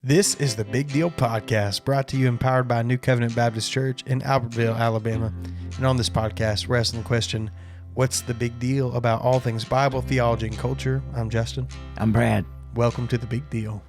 This is the Big Deal Podcast, brought to you and powered by New Covenant Baptist Church in Albertville, Alabama. And on this podcast, we're asking the question, what's the big deal about all things Bible, theology, and culture? I'm Justin. I'm Brad. Welcome to the Big Deal.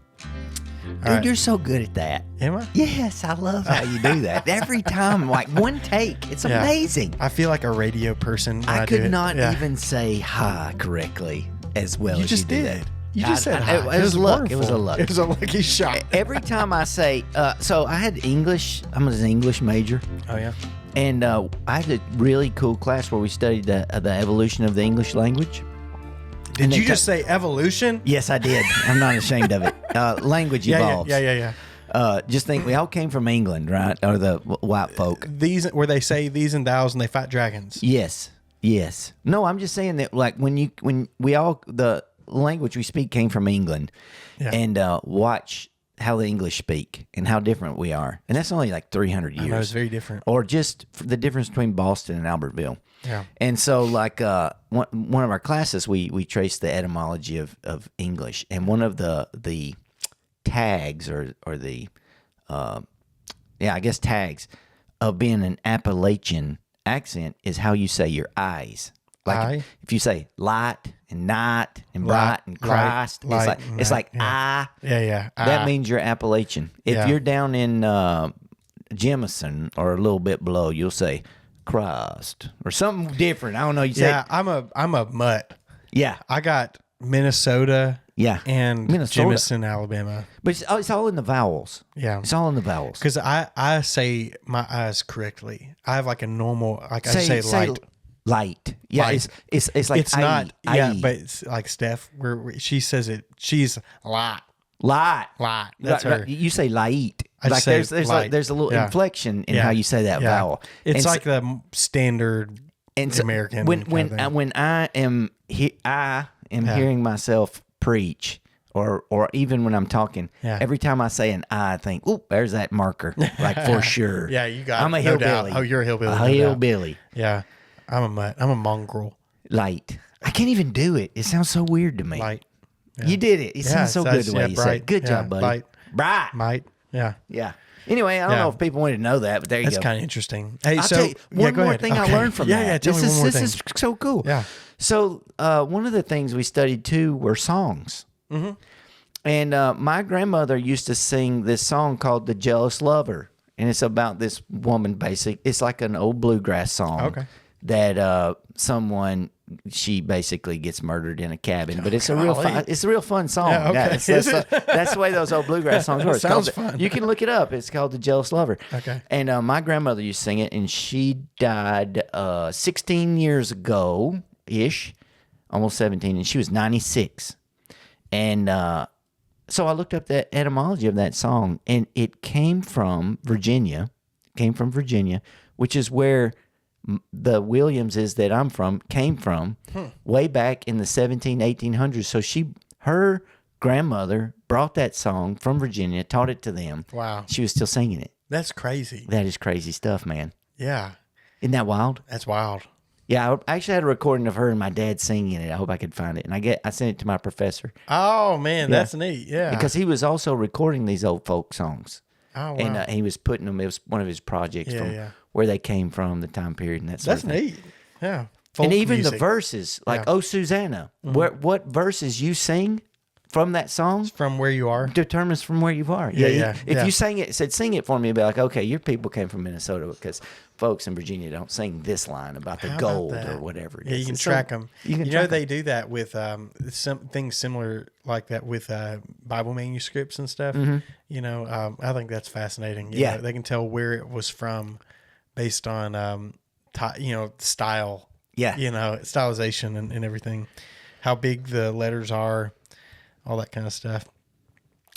Dude, right. You're so good at that. Am I? Yes, I love how you do that. Every time, like one take. It's Yeah. amazing. I feel like a radio person when I do could it. not Yeah. even say hi correctly as well You as just you did. did. You just said hi. It was luck. It was a wonderful. luck. It was a lucky shot. Every time I say, so I had English. I'm an English major. Oh, yeah? And I had a really cool class where we studied the evolution of the English language. Did you just say evolution? Yes, I did. I'm not ashamed of it. Language evolves. Yeah. Just think, we all came from England, right? Or the white folk. These, where they say these and thous and they fight dragons. Yes. No, I'm just saying that, like, when we all, the language we speak came from England, Yeah. and watch how the English speak and how different we are, and that's only like 300 years. I know, it's very different. Or just the difference between Boston and Albertville. Yeah. And so, like, one of our classes, we traced the etymology of English, and one of the tags or the tags of being an Appalachian accent is how you say your eyes. Like I? if you say light and night and Light, bright and Christ, light, it's like yeah. I. Yeah. That means you're Appalachian. If Yeah. you're down in Jemison or a little bit below, you'll say Christ or something different. I don't know. You say Yeah, I'm a mutt. yeah. I got Minnesota Yeah. and Minnesota. Jemison, Alabama. But it's all in the vowels. Yeah. It's all in the vowels. Because I say my eyes correctly. I have like a normal, like I say light. Light. Yeah, Light. it's like It's not, yeah, aye. but it's like Steph, where she says it, she's light. light. That's Right, her. You say light. I Like say there's light. a little Yeah. inflection in Yeah. how you say that Yeah. vowel. It's And like the standard American. when kind of thing. when I am hearing myself preach, or even when I'm talking, Yeah. every time I say an I think, "Oop, there's that marker," like for sure. Yeah, you got I'm a it, no doubt. hillbilly. Oh, you're a hillbilly. A no doubt. hillbilly. Yeah. I'm a mutt. I'm a mongrel. Light. I can't even do it. It sounds so weird to me. Light. You did it. It sounds so good the way you said bright. it. Good Yeah, job, buddy. light. Bright. Might. Yeah. Yeah. Anyway, I don't Yeah. know if people wanted to know that, but there you That's go. kind of interesting. Hey, I'll so tell you one go more ahead. thing I Okay. learned from that. Yeah, tell me this one more is thing. This is so cool. Yeah. So one of the things we studied too were songs. Mm-hmm. And my grandmother used to sing this song called "The Jealous Lover," and it's about this woman. It's like an old bluegrass song. Okay. That she basically gets murdered in a cabin, but it's a real golly. it's a real fun song. Yeah, okay. guys. That's the way those old bluegrass songs work. It's Sounds called fun. You can look it up. It's called "The Jealous Lover." Okay. And my grandmother used to sing it, and she died 16 years ago ish, almost 17, and she was 96. And so I looked up the etymology of that song, and it came from Virginia. Which is where the Williamses that I'm from came from way back in the 1800s. So her grandmother brought that song from Virginia, taught it to them. Wow. She was still singing it. That's crazy. That is crazy stuff, man. Yeah. Isn't that wild? That's wild. Yeah, I actually had a recording of her and my dad singing it. I hope I could find it. And I sent it to my professor. Oh, man. That's neat. Yeah. Because he was also recording these old folk songs. Oh, wow. And he was putting them, it was one of his projects from where they came from, the time period, and that sort That's of thing. neat. Yeah. Folk And even music. the verses, like, Yeah. "Oh, Susanna," what verses you sing from that song From where you are. determines from where you are. Yeah. If you said sing it for me, it'd be like, okay, your people came from Minnesota, because folks in Virginia don't sing this line about the How about gold that? or whatever it is. Yeah, you can It's track them. You can know, track 'em. they do that with some things similar like that with Bible manuscripts and stuff. You know, I think that's fascinating. You Yeah. know, they can tell where it was from based on, style. Yeah. You know, stylization and everything, how big the letters are, all that kind of stuff.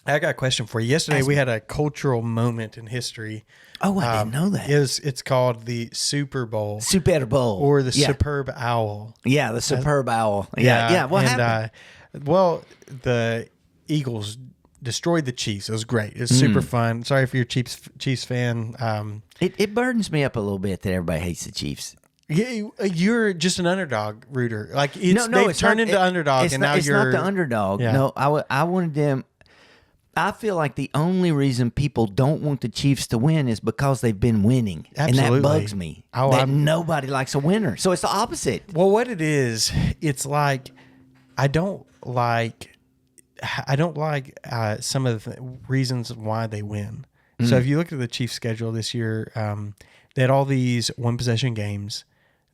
I got a question for you. Yesterday, we had a cultural moment in history. Oh, I didn't know that. It's called the Super Bowl Super Bowl. or the yeah. Superb Owl. Yeah, the superb owl. Yeah. What happened? The Eagles destroyed the Chiefs. It was great. It was super fun. Sorry if you're a Chiefs fan. It burdens me up a little bit that everybody hates the Chiefs. You're just an underdog rooter. Like No, they've it's turned not- into underdog, It's and not, now it's you're not the underdog. Yeah. No, I wanted them. I feel like the only reason people don't want the Chiefs to win is because they've been winning. Absolutely. And that bugs me. Nobody likes a winner. So it's the opposite. Well, what it is, it's like I don't like some of the reasons why they win. So if you look at the Chiefs' schedule this year, they had all these one possession games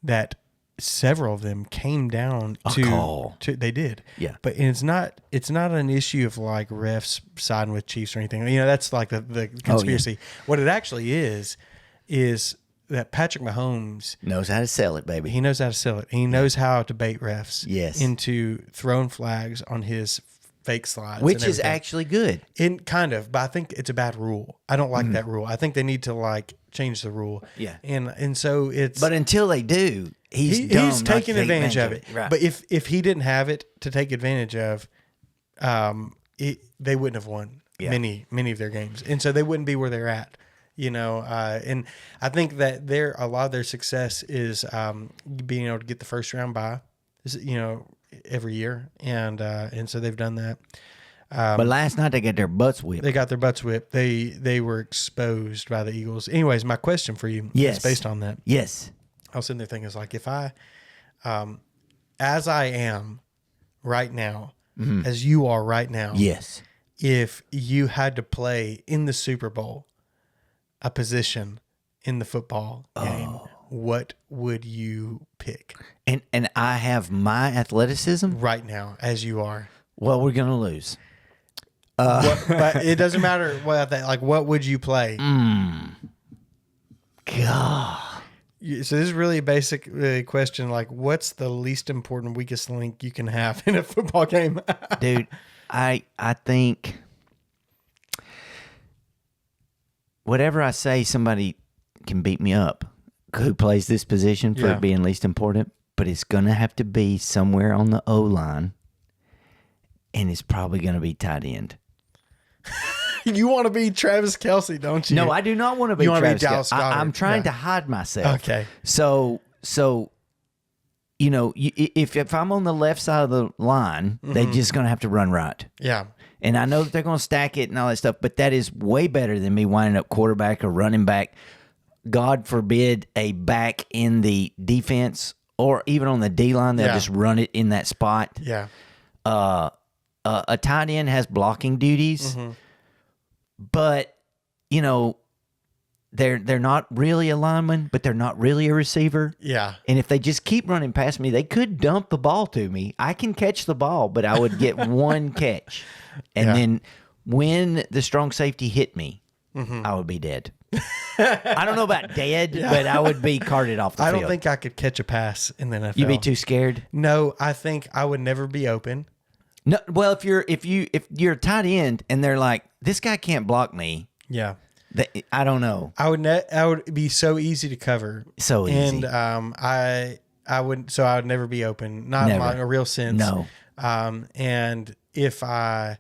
that several of them came down to they did. Yeah. But it's not an issue of like refs siding with Chiefs or anything. That's like the conspiracy. What it actually is that Patrick Mahomes knows how to sell it, baby. He knows how to sell it. He knows how to bait refs into throwing flags on his fake slides. Which is actually good. Kind of, but I think it's a bad rule. I don't like that rule. I think they need to like change the rule. Yeah. And so it's... But until they do, he's taking advantage of it. Right. But if he didn't have it to take advantage of, they wouldn't have won many of their games. And so they wouldn't be where they're at. And I think that a lot of their success is being able to get the first round bye, every year, and so they've done that. But last night they got their butts whipped. They got their butts whipped. They were exposed by the Eagles. Anyways, my question for you is based on that. Yes. I was sitting there thinking, it's like if I, as I am right now, as you are right now, yes, if you had to play in the Super Bowl a position in the football game, what would you pick? And I have my athleticism right now, as you are. Well, we're gonna lose. But it doesn't matter what would you play? God. So this is really a basic question. Like, what's the least important, weakest link you can have in a football game? Dude, I think whatever I say, somebody can beat me up who plays this position for it being least important, but it's going to have to be somewhere on the O-line, and it's probably going to be tight end. You want to be Travis Kelce, don't you? No, I do not want to be Travis Kelce. I'm trying to hide myself. Okay. So if I'm on the left side of the line, they're just going to have to run right. Yeah. And I know that they're going to stack it and all that stuff, but that is way better than me winding up quarterback or running back. God forbid a back in the defense or even on the D-line, they'll just run it in that spot. Yeah. A tight end has blocking duties, but, they're not really a lineman, but they're not really a receiver. Yeah. And if they just keep running past me, they could dump the ball to me. I can catch the ball, but I would get one catch. And then when the strong safety hit me, I would be dead. I don't know about dead, but I would be carted off the field. I don't think I could catch a pass in the NFL. You'd be too scared? No, I think I would never be open. No, well, if you're a tight end and they're like, this guy can't block me. Yeah. I don't know. I would be so easy to cover. So easy. And I would never be open. Not in a real sense. No. And if I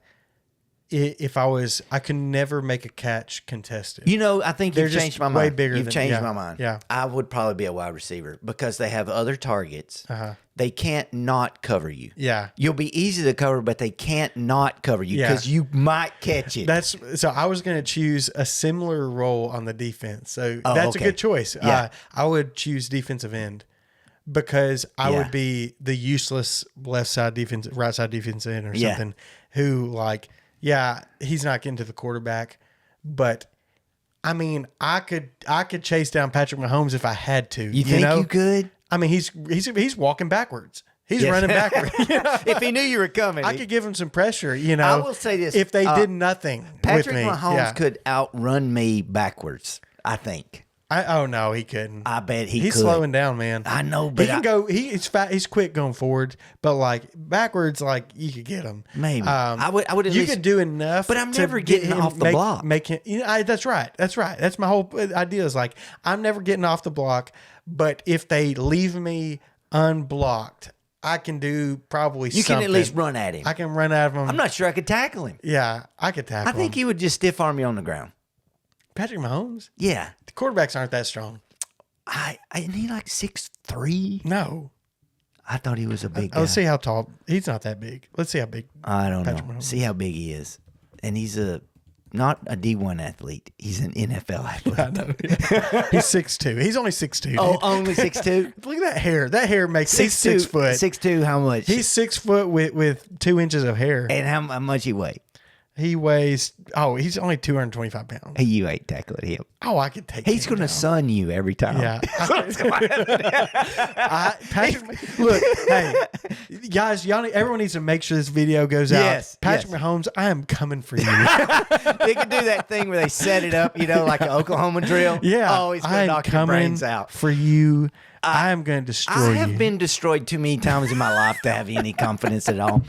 was, I could never make a catch contested. I think you've changed my mind. Way bigger. You've changed my mind. Yeah. I would probably be a wide receiver because they have other targets. They can't not cover you. Yeah. You'll be easy to cover, but they can't not cover you because you might catch it. So I was going to choose a similar role on the defense. So that's a good choice. Yeah. I would choose defensive end because I would be the useless right side defense end or something who he's not getting to the quarterback, but I mean, I could chase down Patrick Mahomes if I had to. You think you could? I mean, he's walking backwards. He's running backwards. If he knew you were coming, I could give him some pressure. I will say this: if they did nothing, Patrick with me, Mahomes could outrun me backwards. I think. Oh no, he couldn't. I bet he's could. slowing down, man. I know, but he can go. He's fat. He's quick going forward, but like backwards, like you could get him. Maybe I would. At you least, could do enough, but I'm never getting off the block. Make him. That's right. That's right. That's my whole idea. Is like I'm never getting off the block. But if they leave me unblocked, I can do probably you something. can at least run at him. I can run at him. I'm not sure I could tackle him. Yeah, I could tackle him. I think he would just stiff arm me on the ground. Patrick Mahomes? Yeah. The quarterbacks aren't that strong. Isn't he like 6'3"? No. I thought he was a big guy. Let's see how tall. He's not that big. Let's see how big. I don't Patrick know. Mahomes. See how big he is. and he's not a D1 athlete. He's an NFL athlete. I know. Yeah. He's 6'2". He's only 6'2". Oh, dude. only 6'2"? Look at that hair. That hair makes he's 6 foot. 6'2", how much? He's 6 foot with 2 inches of hair. And how much he weigh? He weighs. Oh, he's only 225 pounds. Hey, you ain't tackling him. Oh, I could take. He's going to sun you every time. Yeah. Patrick, look, hey, guys, everyone needs to make sure this video goes out. Patrick Mahomes, I am coming for you. They can do that thing where they set it up, like an Oklahoma drill. Yeah. Oh, he's going to knock your brains out. For you. I am going to destroy you. I have been destroyed too many times in my life to have any confidence at all.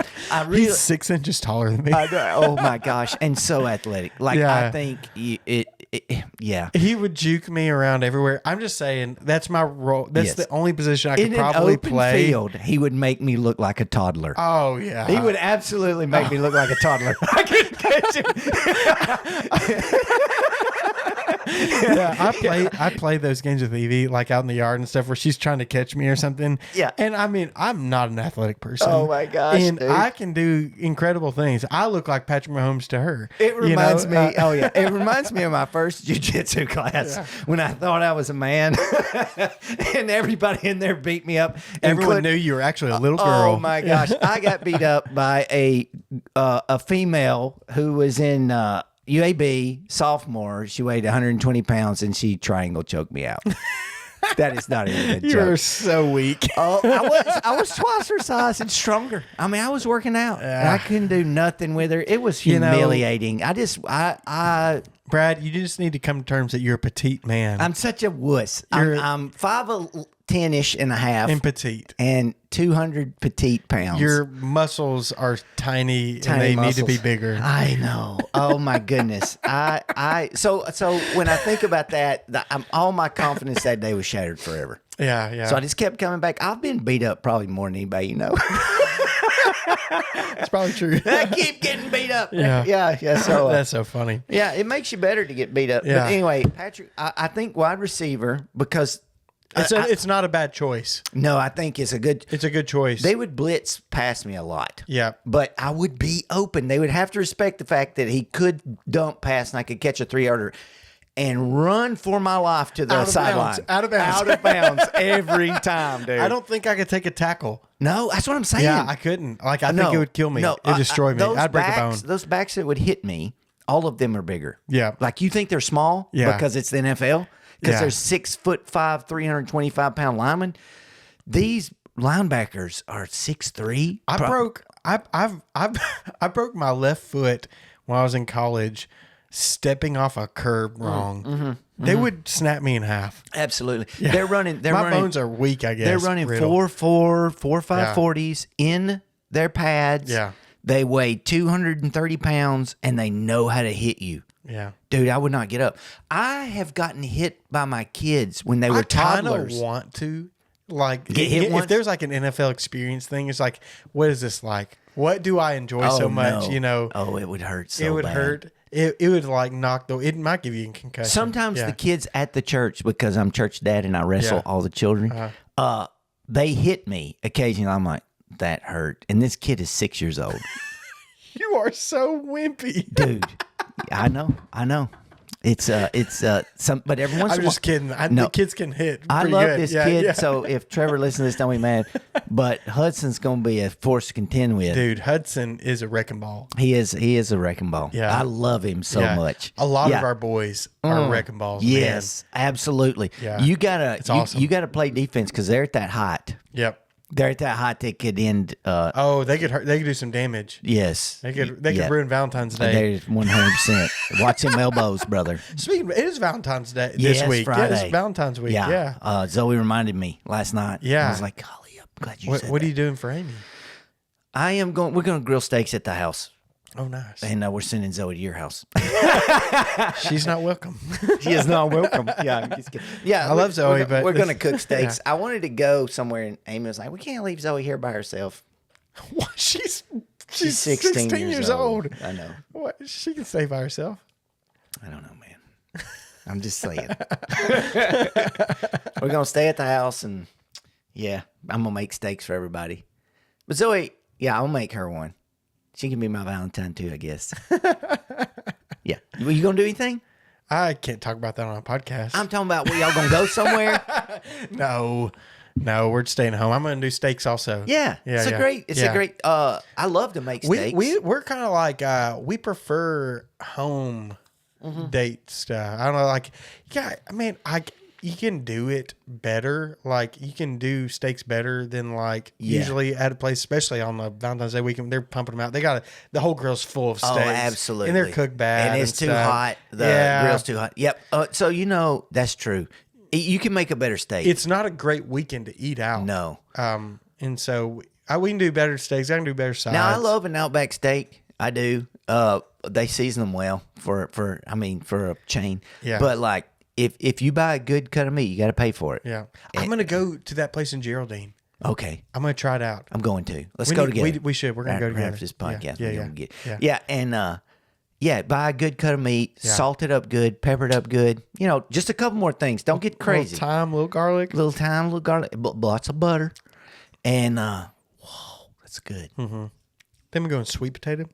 He's 6 inches taller than me. Oh my gosh, and so athletic. I think yeah. He would juke me around everywhere. I'm just saying that's my role. That's the only position I could probably play. Field, he would make me look like a toddler. Oh yeah, he would absolutely make me look like a toddler. I couldn't catch him. Yeah, I play those games with Evie, like out in the yard and stuff, where she's trying to catch me or something. Yeah, and I mean, I'm not an athletic person. Oh my gosh, and dude. I can do incredible things. I look like Patrick Mahomes to her. It reminds me. It reminds me of my first jiu-jitsu class when I thought I was a man, and everybody in there beat me up. Everyone knew you were actually a little girl. Oh my gosh, I got beat up by a female who was in. UAB sophomore, she weighed 120 pounds and she triangle choked me out. That is not even a joke. You're so weak. Oh, I was twice her size and stronger. I mean, I was working out. And I couldn't do nothing with her. It was humiliating. Brad, you just need to come to terms that you're a petite man. I'm such a wuss. I'm 5'10" and a half. And petite. And 200 petite pounds. Your muscles are tiny and they need to be bigger. I know. Oh my goodness. So when I think about that, all my confidence that day was shattered forever. Yeah. So I just kept coming back. I've been beat up probably more than anybody you know. That's probably true. I keep getting beat up. Yeah. So that's so funny. Yeah, it makes you better to get beat up. Yeah. But anyway, Patrick, I think wide receiver because it's not a bad choice. No, I think it's a good choice. They would blitz past me a lot. Yeah. But I would be open. They would have to respect the fact that he could dump pass and I could catch a 3-yarder and run for my life to the sideline. Out of bounds. Out of bounds every time, dude. I don't think I could take a tackle. No, that's what I'm saying. Yeah, I couldn't. I think it would kill me. No, It'd destroy me. I'd break a bone. Those backs that would hit me, all of them are bigger. Yeah. Like you think they're small because it's the NFL? Because they're 6'5", 325-pound linemen. These linebackers are 6'3". I broke my left foot when I was in college, stepping off a curb wrong. They would snap me in half. Absolutely. Yeah. They're running. My bones are weak, I guess. They're running 4.5 40s in their pads. Yeah. They weigh 230 pounds, and they know how to hit you. Yeah. Dude, I would not get up. I have gotten hit by my kids when they were toddlers. I kind of want to. Like, get hit once? If there's like an NFL experience thing, it's like, what is this like? What do I enjoy so much? No. You know? Oh, it would hurt so bad. It would hurt. It would like it might give you a concussion. Sometimes the kids at the church, because I'm church dad and I wrestle all the children, they hit me occasionally. I'm like, that hurt. And this kid is 6 years old. You are so wimpy. Dude, I know. It's some, but every once in a while. I'm just kidding. The kids can hit. I love good. this kid. Yeah. So if Trevor listens to this, don't be mad. But Hudson's going to be a force to contend with. Dude, Hudson is a wrecking ball. He is a wrecking ball. Yeah. I love him so much. A lot of our boys are wrecking balls. Yes, man. absolutely. Yeah. It's awesome. You gotta play defense because they're at that height. Yep. They're at that height they could end. They could hurt. They could do some damage. Yes. They could ruin Valentine's Day. There's 100%. Watch them elbows, brother. Speaking of, it is Valentine's Day this week. Friday. Yeah, it's Valentine's week. Yeah. Zoe reminded me last night. Yeah. I was like, golly, I'm glad you said What that. are you doing for Amy? We're going to grill steaks at the house. Oh, nice. And we're sending Zoe to your house. She's not welcome. She is not welcome. Yeah, I'm just kidding. Yeah, I love Zoe, but we're going to cook steaks. I wanted to go somewhere, and Amy was like, we can't leave Zoe here by herself. What? She's 16 years old. I know. What? She can stay by herself. I don't know, man. I'm just saying. We're going to stay at the house, and I'm going to make steaks for everybody. But Zoe, I'll make her one. She can be my Valentine too, I guess. You gonna do anything? I can't talk about that on a podcast. I'm talking about, y'all gonna go somewhere? No, we're staying home. I'm gonna do steaks also. Yeah, it's a great. I love to make steaks. We're kind of like we prefer home date stuff. I don't know, like you can do it better. Like you can do steaks better than usually at a place, especially on the Valentine's Day weekend. They're pumping them out. They got the whole grill's full of steaks. Oh, absolutely. And they're cooked bad. And it's too hot. The grill's too hot. Yep. So that's true. You can make a better steak. It's not a great weekend to eat out. No. And so we can do better steaks. I can do better sides. Now I love an Outback steak. I do. They season them well for a chain. Yeah. But if you buy a good cut of meat, you got to pay for it. Yeah. I'm gonna go to that place in Geraldine. Okay. I'm gonna try it out. I'm going to. Let's go together. We should. We're gonna go together after this podcast. Yeah. Buy a good cut of meat, salt it up good, pepper it up good. Just a couple more things. Don't get crazy. Little thyme, little garlic. Little garlic, lots of butter, and whoa, that's good. Mm-hmm. Then we go in sweet potato.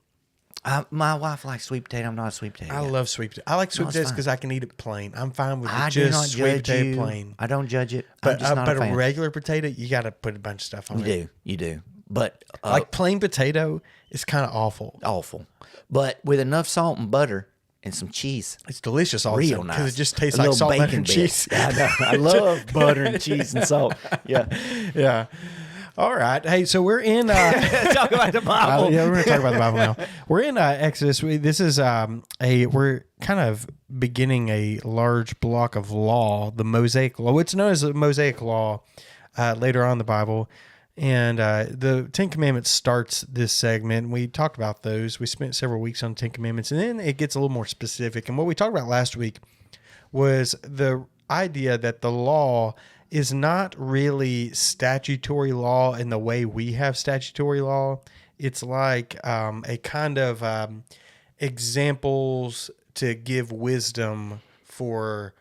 My wife likes sweet potato. I'm not a sweet potato guy. I love sweet potato. I like sweet potatoes because I can eat it plain. I'm fine with I it do just not sweet judge potato you. plain. I don't judge it. But I'm just not a fan. a regular potato, you got to put a bunch of stuff on it. You do. But like plain potato is kind of awful. Awful. But with enough salt and butter and some cheese, it's delicious. Also, real nice. Because it just tastes like salt, butter, and cheese. I know. I love butter and cheese and salt. Yeah. Yeah. All right. Hey, so we're in talk about the Bible. Yeah, we're going to talk about the Bible now. We're in Exodus. This is we're kind of beginning a large block of law, the Mosaic law. What's known as the Mosaic law later on in the Bible. And the Ten Commandments starts this segment. We talked about those. We spent several weeks on Ten Commandments, and then it gets a little more specific. And what we talked about last week was the idea that the law is not really statutory law in the way we have statutory law. It's like a kind of examples to give wisdom for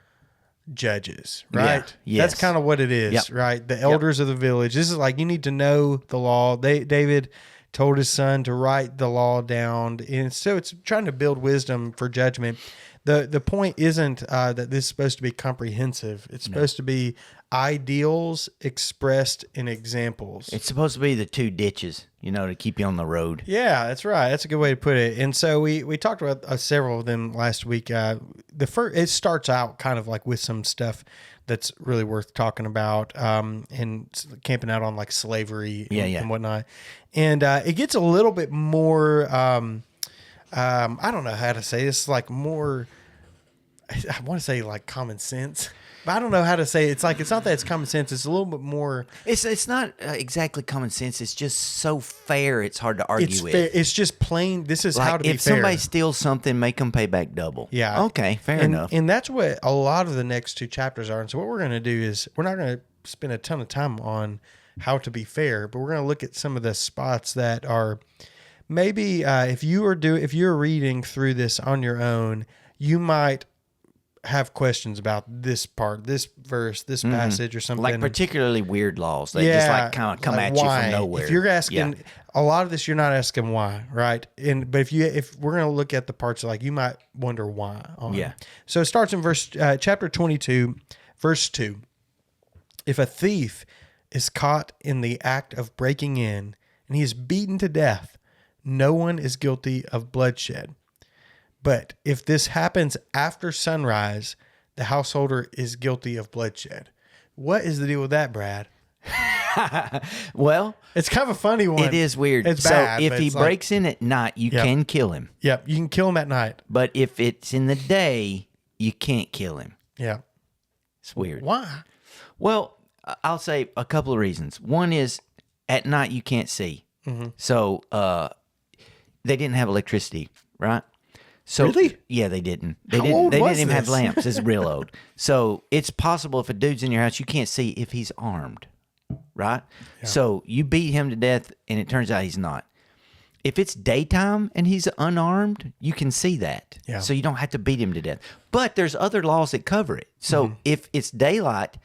judges, right? Yeah, yes. That's kind of what it is, right? The elders of the village. This is like, you need to know the law. David told his son to write the law down. And so it's trying to build wisdom for judgment. The point isn't that this is supposed to be comprehensive. It's supposed to be ideals expressed in examples. It's supposed to be the two ditches, to keep you on the road. Yeah, that's right. That's a good way to put it. And so we talked about several of them last week. It starts out kind of like with some stuff that's really worth talking about, and camping out on like slavery and whatnot. And it gets a little bit more, I don't know how to say this, like more, I want to say like common sense. But I don't know how to say it. It's like, it's not that it's common sense. It's a little bit more. It's not exactly common sense. It's just so fair. It's hard to argue with. Fair. It's just plain. This is how to be fair. If somebody steals something, make them pay back double. Yeah. Okay. Fair enough. And that's what a lot of the next two chapters are. And so what we're going to do is we're not going to spend a ton of time on how to be fair, but we're going to look at some of the spots that are maybe if you're reading through this on your own, you might have questions about this part, this verse, this passage or something. Like particularly weird laws. They just like kind of come at why? You from nowhere. If you're asking a lot of this, you're not asking why, right? But if we're going to look at the parts like you might wonder why. So it starts in chapter 22, verse 2. If a thief is caught in the act of breaking in and he is beaten to death, no one is guilty of bloodshed. But if this happens after sunrise, the householder is guilty of bloodshed. What is the deal with that, Brad? Well, it's kind of a funny one. It is weird. It's bad. So if he breaks in at night, you can kill him. Yep, you can kill him at night. But if it's in the day, you can't kill him. Yeah. It's weird. Why? Well, I'll say a couple of reasons. One is at night you can't see. Mm-hmm. So they didn't have electricity, right? So, really? Yeah, they didn't. They didn't even have lamps. It's real old. So it's possible if a dude's in your house, you can't see if he's armed, right? Yeah. So you beat him to death, and it turns out he's not. If it's daytime and he's unarmed, you can see that. Yeah. So you don't have to beat him to death. But there's other laws that cover it. So if it's daylight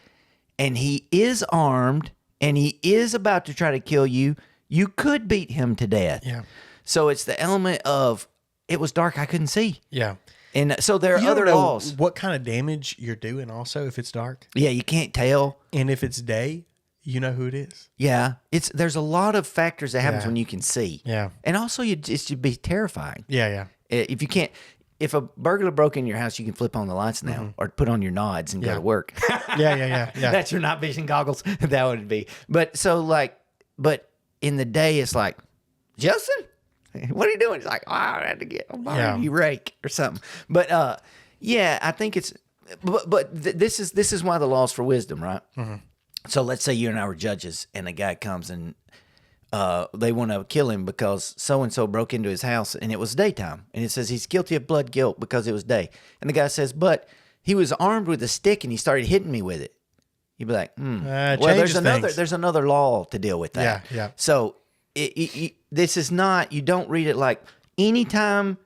and he is armed and he is about to try to kill you, you could beat him to death. Yeah. So it's the element of, it was dark, I couldn't see. Yeah. And so there are You other don't know laws. what kind of damage you're doing also if it's dark. Yeah, you can't tell. And if it's day, you know who it is. Yeah, there's a lot of factors that happens Yeah. when you can see. Yeah. And also, it should be terrifying. Yeah, yeah. If you can't, if a burglar broke in your house, you can flip on the lights now or put on your nods and go to work. Yeah. That's your night vision goggles. That would be. But but in the day, it's like, Justin, what are you doing? It's like, I had to get you rake or something. But yeah, I think it's. But this is why the law's for wisdom, right? Mm-hmm. So let's say you and I were judges, and a guy comes and they want to kill him because so-and-so broke into his house, and it was daytime. And it says he's guilty of blood guilt because it was day. And the guy says, but he was armed with a stick, and he started hitting me with it. You'd be like, well, there's another law to deal with that. Yeah. So this is not, you don't read it like anytime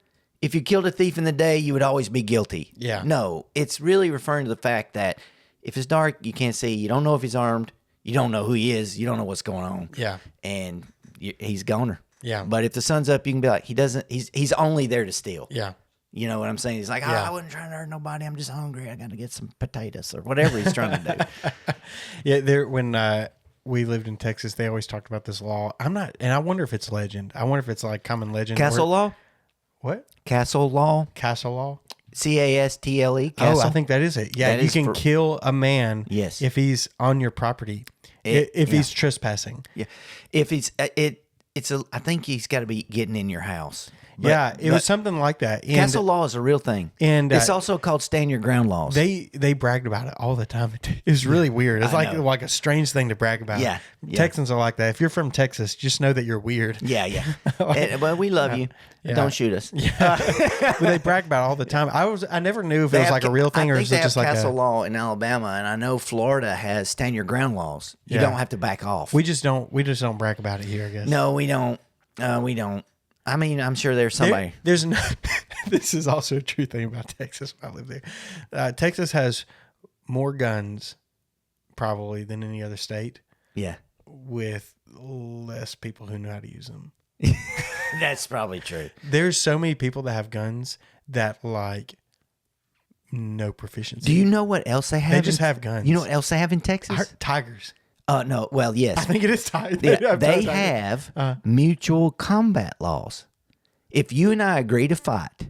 if you killed a thief in the day, you would always be guilty. Yeah. No, it's really referring to the fact that if it's dark, you can't see, you don't know if he's armed, you don't know who he is, you don't know what's going on. Yeah. And he's goner. Yeah. But if the sun's up, you can be like, he's only there to steal. Yeah. You know what I'm saying? He's like, I wasn't trying to hurt nobody. I'm just hungry. I got to get some potatoes or whatever he's trying to do. Yeah. When we lived in Texas, they always talked about this law. And I wonder if it's legend. I wonder if it's like common legend. Castle law? What? Castle law? Castle law? Castle. Oh, I think that is it. Yeah, you can kill a man if he's on your property, if he's trespassing. Yeah. If he's, I think he's got to be getting in your house. But it was something like that. And castle law is a real thing. And it's also called stand your ground laws. They bragged about it all the time. It was really weird. It's like a strange thing to brag about. Yeah. Texans are like that. If you're from Texas, just know that you're weird. Yeah. But we love you. Yeah. Don't shoot us. But they brag about it all the time. I never knew if it was like a real thing or is it just like castle law in Alabama, and I know Florida has stand your ground laws. You don't have to back off. We just don't brag about it here, I guess. No, we don't. We don't. I mean, I'm sure there's somebody. This is also a true thing about Texas when I live there. Texas has more guns probably than any other state. Yeah. With less people who know how to use them. That's probably true. There's so many people that have guns that like no proficiency. Do you know what else they have? They just have guns. You know what else they have in Texas? Tigers. No. Well, yes. I think it is tigers. They have mutual combat laws. If you and I agree to fight,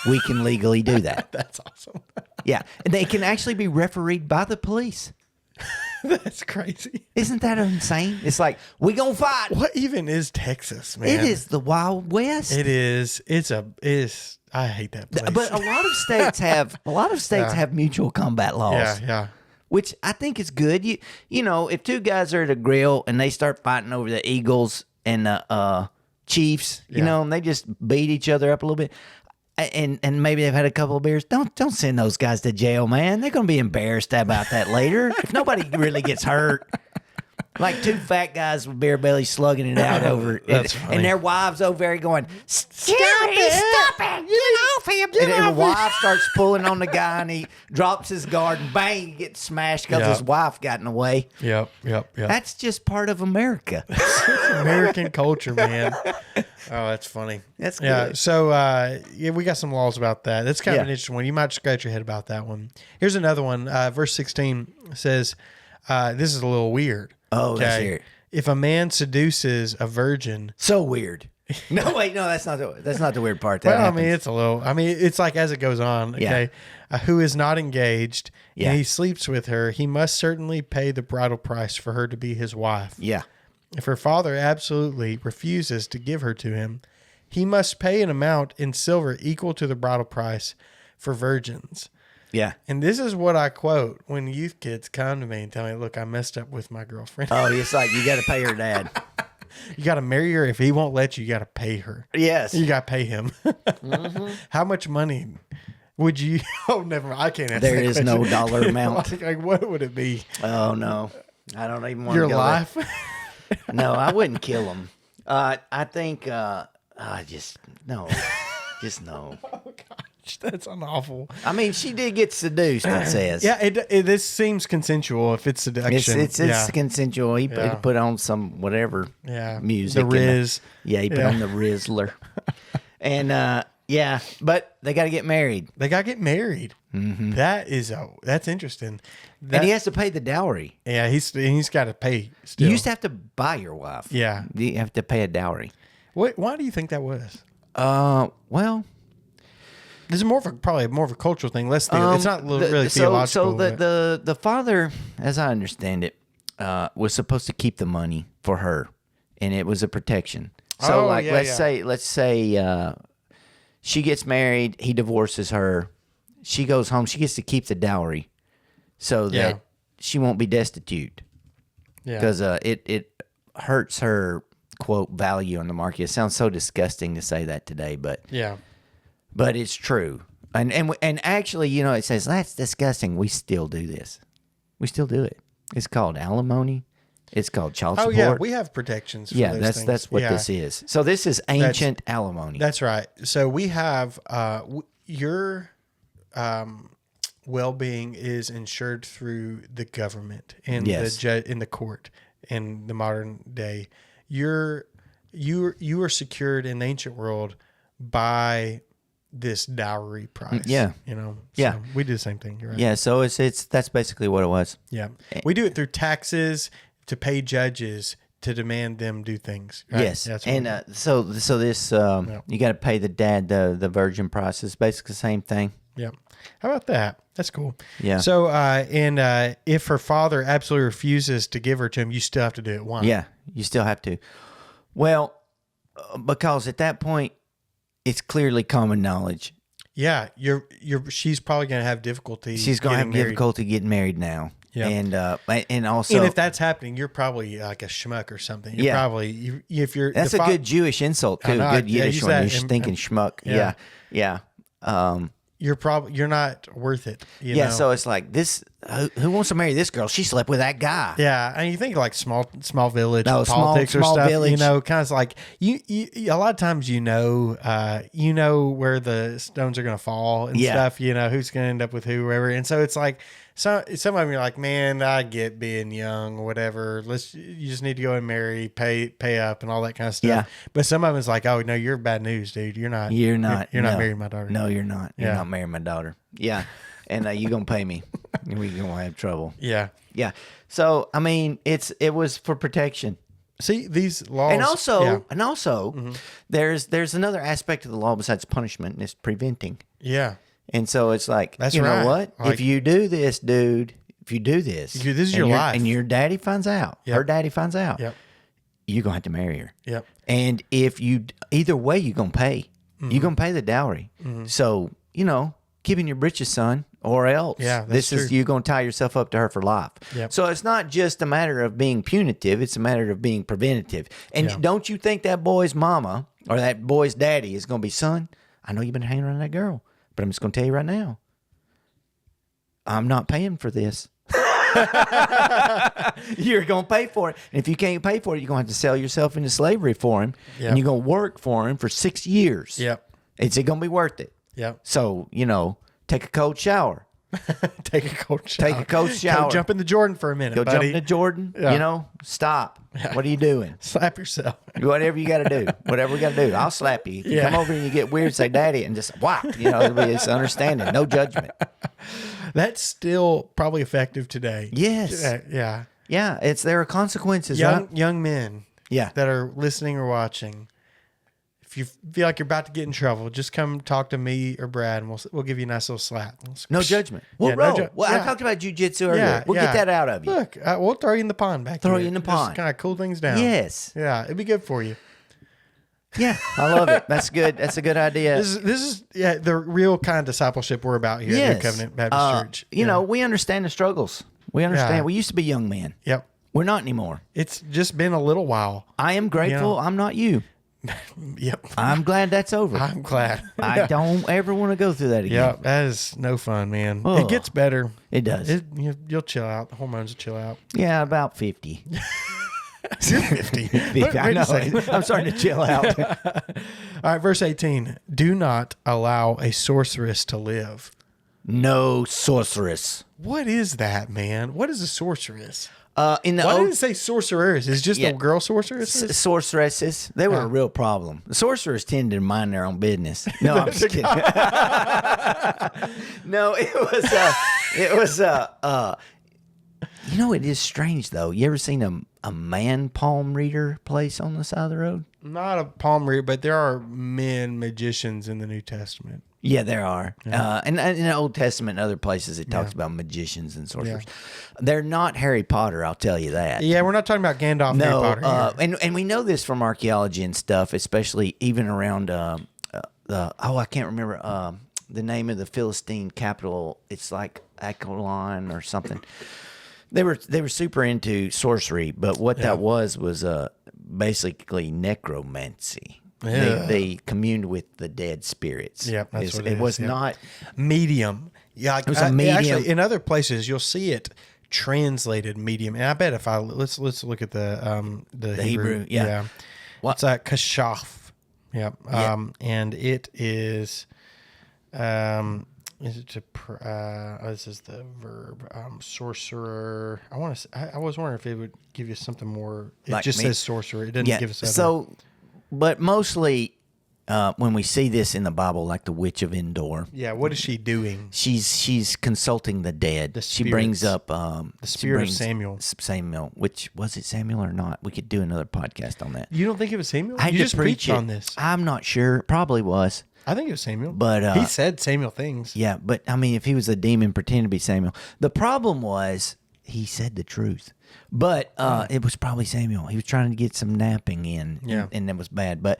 we can legally do that. That's awesome. Yeah. And they can actually be refereed by the police. That's crazy. Isn't that insane? It's like, we gonna fight. What even is Texas, man? It is the Wild West. It is. I hate that place. But a lot of states have mutual combat laws. Yeah. Which I think is good. You know, if two guys are at a grill and they start fighting over the Eagles and the Chiefs, you know, and they just beat each other up a little bit, and maybe they've had a couple of beers, don't send those guys to jail, man. They're going to be embarrassed about that later. If nobody really gets hurt. Like two fat guys with beer bellies slugging it out over it. And their wives over there going, Stop it! Get off him! And the wife starts pulling on the guy and he drops his guard and bang, he gets smashed because his wife got in the way. Yep. That's just part of America. It's American culture, man. Oh, that's funny. That's good. Yeah. So, we got some laws about that. That's kind of an interesting one. You might scratch your head about that one. Here's another one. Verse 16 says, this is a little weird. Oh, let's hear it. If a man seduces a virgin, so weird. No, wait, no, that's not the weird part. It's like as it goes on. Okay, who is not engaged and he sleeps with her, he must certainly pay the bridal price for her to be his wife. Yeah. If her father absolutely refuses to give her to him, he must pay an amount in silver equal to the bridal price for virgins. Yeah. And this is what I quote when youth kids come to me and tell me, look, I messed up with my girlfriend. Oh, it's like you got to pay her dad. You got to marry her. If he won't let you, you got to pay her. Yes. You got to pay him. Mm-hmm. How much money would you? Oh, never mind. I can't answer There that is question. no dollar amount. like, what would it be? Oh, no. I don't even want to Your go life? there. No, I wouldn't kill him. I think, just no. Oh, gosh. That's awful. I mean, she did get seduced, it says. Yeah, this seems consensual if it's seduction. It's consensual. He put on some whatever music. The Riz. He put on the Rizzler. And Yeah, but they got to get married. They got to get married. Mm-hmm. That's interesting. And he has to pay the dowry. Yeah, he's got to pay still. You used to have to buy your wife. Yeah. You have to pay a dowry. Why do you think that was? Well, this is probably more of a cultural thing. It's not really theological. So the father, as I understand it, was supposed to keep the money for her, and it was a protection. So let's say she gets married, he divorces her, she goes home, she gets to keep the dowry, so that she won't be destitute. Yeah, because it hurts her quote value on the market. It sounds so disgusting to say that today, but it's true. And actually, it says that's disgusting. We still do this. We still do it. It's called alimony. It's called child support. Oh yeah, we have protections. For those things. That's what this is. So this is ancient alimony. That's right. So we have your well-being is insured through the government and in the court in the modern day. You are secured in the ancient world by this dowry price. Yeah. So we do the same thing. You're right. Yeah. So that's basically what it was. Yeah. We do it through taxes to pay judges to demand them do things. Right? Yes. So this, you got to pay the dad the virgin price. It's basically the same thing. Yeah. How about that? That's cool. Yeah. So, if her father absolutely refuses to give her to him, you still have to do it once. Yeah. You still have to. Well, because at that point, it's clearly common knowledge. Yeah, she's probably going to have difficulty. She's going to have difficulty getting married now. Yeah, and also, and if that's happening, you're probably like a schmuck or something. You're probably if you're. That's a good Jewish insult too. Good Yiddish one. You're stinking schmuck. Yeah. You're not worth it. You know? So it's like this. Who wants to marry this girl? She slept with that guy. Yeah, and you think like small village politics or stuff. Village. Kind of like you. A lot of times, where the stones are going to fall and stuff. Who's going to end up with whoever, and so it's like. So some of them you're like, man, I get being young or whatever. You just need to go and marry, pay up, and all that kind of stuff. Yeah. But some of them is like, oh no, you're bad news, dude. You're not marrying my daughter. No, you're not. You're not marrying my daughter. Yeah, and you're gonna pay me. We're gonna have trouble. Yeah. So I mean, it was for protection. See these laws, and also, there's another aspect of the law besides punishment, and it's preventing. Yeah. And so it's like, that's you right. know what? Like, if you do this, dude, this is your life. And your daddy finds out, her daddy finds out, you're going to have to marry her. Yep. And if either way, you're going to pay. Mm-hmm. You're going to pay the dowry. Mm-hmm. So, keep in your britches, son, or else you're going to tie yourself up to her for life. Yep. So it's not just a matter of being punitive. It's a matter of being preventative. And don't you think that boy's mama or that boy's daddy is going to be, son, I know you've been hanging around that girl. But I'm just going to tell you right now, I'm not paying for this. You're going to pay for it. And if you can't pay for it, you're going to have to sell yourself into slavery for him. Yep. And you're going to work for him for 6 years. Yep. Is it going to be worth it? Yep. So, take a cold shower. Take a cold shower. Go jump in the Jordan for a minute, Go buddy. jump in the Jordan. Yeah. Stop. Yeah. What are you doing? Slap yourself. Whatever you got to do. Whatever we got to do. I'll slap you. If you come over and you get weird, say daddy, and just whop. It's understanding. No judgment. That's still probably effective today. Yes. Yeah. Yeah. There are consequences. Young men. Yeah. That are listening or watching. If you feel like you're about to get in trouble, just come talk to me or Brad, and we'll give you a nice little slap. No judgment. We'll roll. I talked about jiu-jitsu earlier. We'll get that out of you. Look, we'll throw you in the pond back Throw here. you in the pond. Just kind of cool things down. Yes. Yeah, it'd be good for you. Yeah, I love it. That's good. That's a good idea. This is the real kind of discipleship we're about here at New Covenant Baptist Church. We understand the struggles. We understand. Yeah. We used to be young men. Yep. We're not anymore. It's just been a little while. I am grateful. I'm not you. Yep. I'm glad that's over. I'm glad. I don't ever want to go through that again. Yep. That is no fun, man. Oh, it gets better. It does. You'll chill out. The hormones will chill out. Yeah, about 50. You're 50. I know. I'm starting to chill out. All right, verse 18. Do not allow a sorceress to live. No sorceress. What is that, man? What is a sorceress? In the Why old did it say sorcerers? Is just a girl sorceress? sorceresses, they were a real problem. The sorcerers tended to mind their own business. No, I'm just kidding. No, it was. You know, it is strange though. You ever seen a man palm reader place on the side of the road? Not a palm reader, but there are men magicians in the New Testament. Yeah, there are. And in the Old Testament and other places, it talks about magicians and sorcerers. Yeah. They're not Harry Potter, I'll tell you that. Yeah, we're not talking about Gandalf and Harry Potter here. And we know this from archaeology and stuff, especially even around, I can't remember the name of the Philistine capital. It's like Akalon or something. They were super into sorcery, but what that was basically necromancy. Yeah. They communed with the dead spirits. Yeah, that's what it is. It was not medium. Yeah, it was a medium. Actually, in other places, you'll see it translated medium. And I bet if let's look at the Hebrew. Yeah. What's that? Kashaf. Yeah. And it is. Is it this is the verb sorcerer. I was wondering if it would give you something more. It like just says sorcerer. It doesn't give us that. So. But mostly, when we see this in the Bible, like the witch of Endor. Yeah, what is she doing? She's consulting the dead. She brings up the spirit of Samuel. Samuel, which was it Samuel or not? We could do another podcast on that. You don't think it was Samuel? You just preached on this. I'm not sure. Probably was. I think it was Samuel. But he said Samuel things. Yeah, but I mean, if he was a demon pretending to be Samuel, the problem was he said the truth. But it was probably Samuel. He was trying to get some napping in, and that was bad. But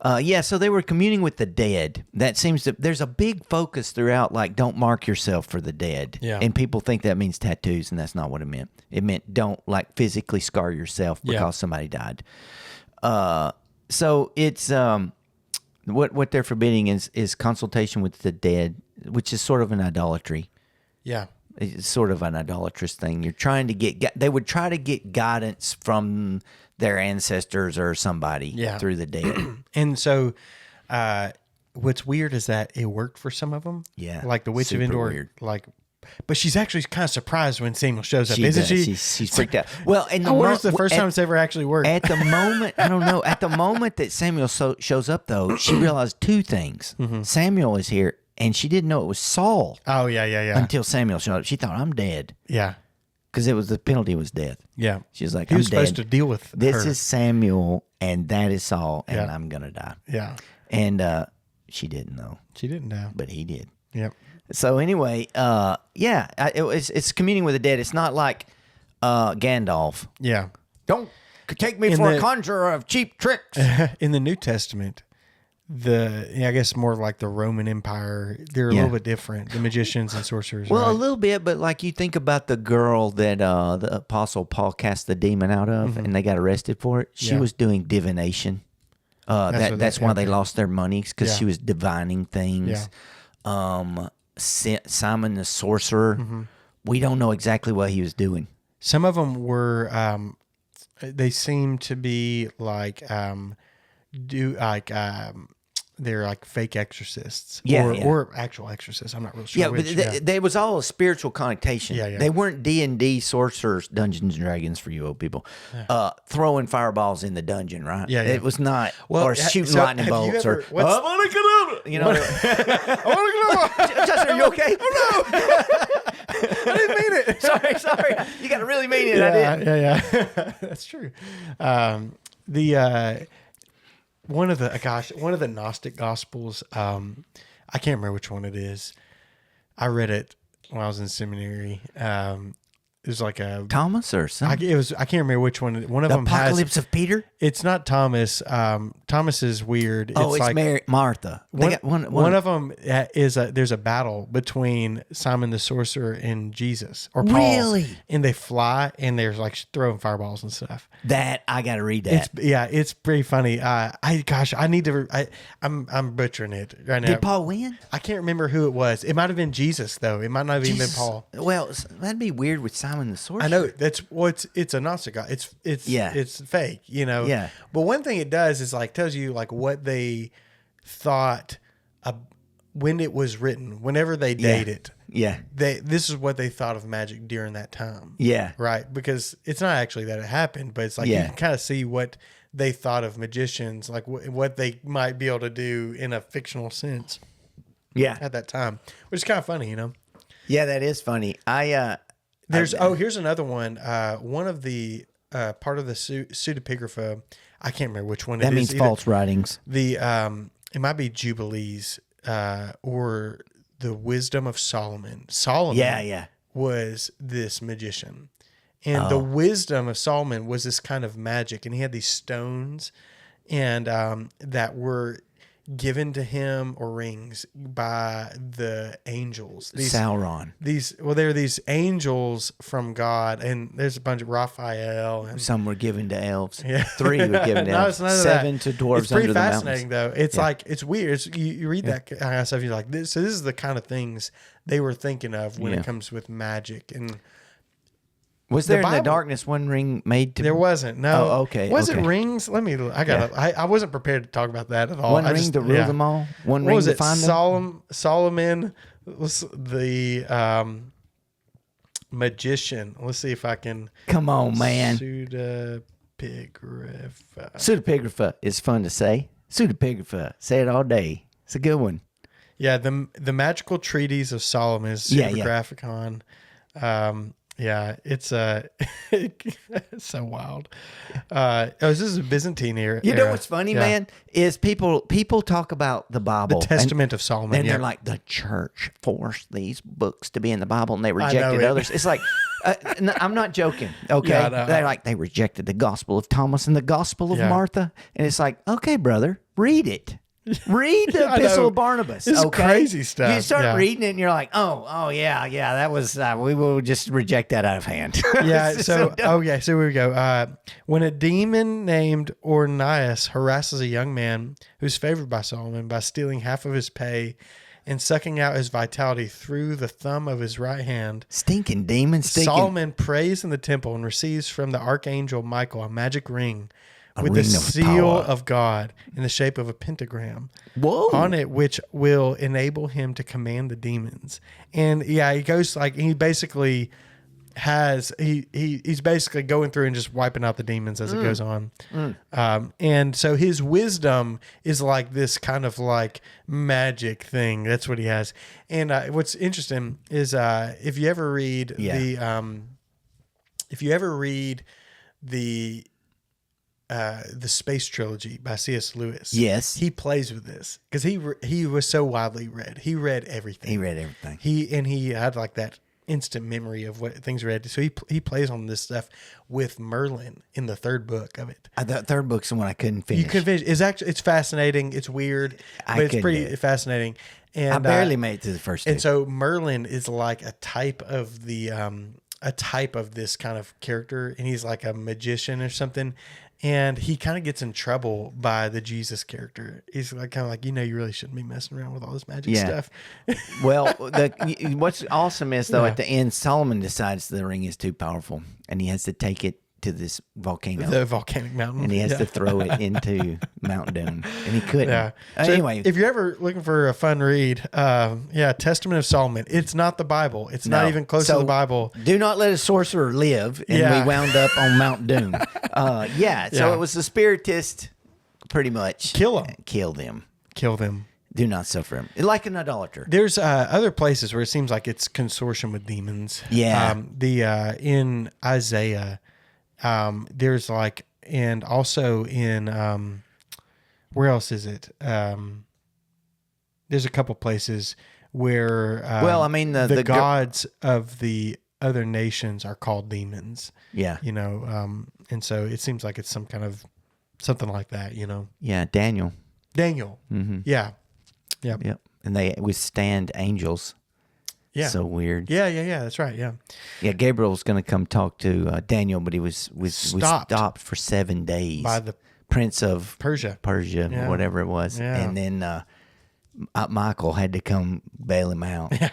so they were communing with the dead. That seems to there's a big focus throughout, like don't mark yourself for the dead. Yeah. And people think that means tattoos, and that's not what it meant. It meant don't like physically scar yourself because somebody died. So it's what they're forbidding is consultation with the dead, which is sort of an idolatry. Yeah. It's sort of an idolatrous thing. You're trying to they would try to get guidance from their ancestors or somebody through the dead. And so what's weird is that it worked for some of them. Yeah. Like the Witch of Endor. Weird. But she's actually kind of surprised when Samuel shows up, isn't she? She's freaked out. Well, and I wonder if it's the first time it's ever actually worked. At the moment, I don't know. At the moment that Samuel shows up, though, she realized two things. Mm-hmm. Samuel is here. And she didn't know it was Saul. Oh, yeah. Until Samuel showed up. She thought, I'm dead. Yeah. Because the penalty was death. Yeah. She was like, he was I'm supposed dead. to deal with This is Samuel, and that is Saul, and I'm going to die. Yeah. And she didn't know. She didn't know. But he did. Yep. So anyway, it's communing with the dead. It's not like Gandalf. Yeah. Don't take me for a conjurer of cheap tricks. In the New Testament, I guess more like the Roman Empire, they're a little bit different. The magicians and sorcerers. Well, a little bit, but like you think about the girl that the Apostle Paul cast the demon out of, and they got arrested for it. She was doing divination. That's why they lost their money, because she was divining things. Yeah. Simon the sorcerer. Mm-hmm. We don't know exactly what he was doing. Some of them were. They seem to be like they're like fake exorcists, or actual exorcists. I'm not real sure. Yeah, but there was all a spiritual connotation. Yeah. They weren't D&D sorcerers, Dungeons and Dragons for you old people, throwing fireballs in the dungeon, right? Yeah. It was not, or shooting lightning bolts, or I want to get up. You know, I want to get up. Justin, are you okay? Oh no, I didn't mean it. Sorry. You got to really mean it. I did. Yeah. That's true. One of the Gnostic Gospels, I can't remember which one it is. I read it when I was in seminary. It was like a Thomas or something. I can't remember which one. One of them has Apocalypse of Peter. It's not Thomas. Thomas is weird. It's like Mary, Martha. One of them is there's a battle between Simon the sorcerer and Jesus or Paul. Really? And they fly and they're like throwing fireballs and stuff. That I got to read that. It's pretty funny. I need to. I'm butchering it right now. Did Paul win? I can't remember who it was. It might have been Jesus though. It might not have even been Paul. Well, that'd be weird with Simon the sorcerer. I know it's a Gnostic God. It's fake, you know. Yeah. But one thing it does is like tells you like what they thought when it was written, whenever they date it. Yeah. this is what they thought of magic during that time. Yeah. Right? Because it's not actually that it happened, but it's like you can kind of see what they thought of magicians, like what they might be able to do in a fictional sense. Yeah. At that time, which is kind of funny, Yeah, that is funny. Here's another one. One of the part of the pseudepigrapha, I can't remember which one that it means is. false writings. The it might be Jubilees or the Wisdom of Solomon. Solomon was this magician. And the wisdom of Solomon was this kind of magic. And he had these stones and that were given to him, or rings, by the angels. Sauron. They're these angels from God. And there's a bunch of Raphael. And some were given to elves. Yeah. 3 were given to elves. 7 to dwarves it's pretty under the mountains. fascinating, though. It's like, it's weird. You read that kind of stuff, you're like, this is the kind of things they were thinking of when it comes with magic. And was there in the darkness one ring made to... There wasn't, no. Oh, okay. Was it rings? I wasn't prepared to talk about that at all. One ring to rule them all? One ring to find them? Solomon was the magician. Let's see if I can... Come on, man. Pseudepigrapha. Pseudepigrapha is fun to say. Pseudepigrapha. Say it all day. It's a good one. Yeah, the magical treatise of Solomon is Pseudepigraphicon. Yeah, it's it's so wild. This is a Byzantine era. You know what's funny, man, is people talk about the Bible, the Testament of Solomon, and they're like, the church forced these books to be in the Bible, and they rejected others. It's like, I'm not joking. Okay, they're like, they rejected the Gospel of Thomas and the Gospel of Martha, and it's like, okay, brother, read it. Read the Epistle of Barnabas. This is crazy stuff. You start reading it, and you're like, oh, yeah, that was. We will just reject that out of hand. Yeah. So here we go. When a demon named Ornias harasses a young man who's favored by Solomon by stealing half of his pay and sucking out his vitality through the thumb of his right hand, stinking demon. Solomon prays in the temple and receives from the archangel Michael a magic ring with the ring of seal power of God in the shape of a pentagram. Whoa. On it, which will enable him to command the demons. And he goes like, he basically has, he's basically going through and just wiping out the demons as it goes on. And so his wisdom is like this kind of like magic thing. That's what he has. And what's interesting is if you ever read the Space Trilogy by C.S. Lewis. Yes. He plays with this because he was so widely read. He read everything. He had like that instant memory of what things read. So he plays on this stuff with Merlin in the third book of it. The third book's the one I couldn't finish. You could finish. It's fascinating. It's weird, but it's pretty fascinating. And I barely made it to the first two. And so Merlin is like a type of this kind of character, and he's like a magician or something. And he kind of gets in trouble by the Jesus character. He's like kind of like, you really shouldn't be messing around with all this magic stuff. Well, what's awesome is though at the end, Solomon decides the ring is too powerful, and he has to take it to this volcano, the volcanic mountain, and he has to throw it into Mount Doom, and he couldn't. Yeah. So anyway, if you're ever looking for a fun read, Testament of Solomon. It's not the Bible. It's not even close to the Bible. Do not let a sorcerer live, and we wound up on Mount Doom. So it was the spiritist, pretty much. Kill them. Do not suffer him. Like an idolater. There's other places where it seems like it's consortium with demons. Yeah. In Isaiah. There's like, and also in, where else is it? There's a couple places where, the gods of the other nations are called demons. Yeah. And so it seems like it's something like that, Yeah. Daniel. Mm-hmm. Yeah. Yep. And they withstand angels. Yeah. So weird. Yeah. That's right. Yeah. Yeah. Gabriel was going to come talk to Daniel, but he was stopped for 7 days by the prince of Persia, whatever it was. Yeah. And then Michael had to come bail him out. Yeah.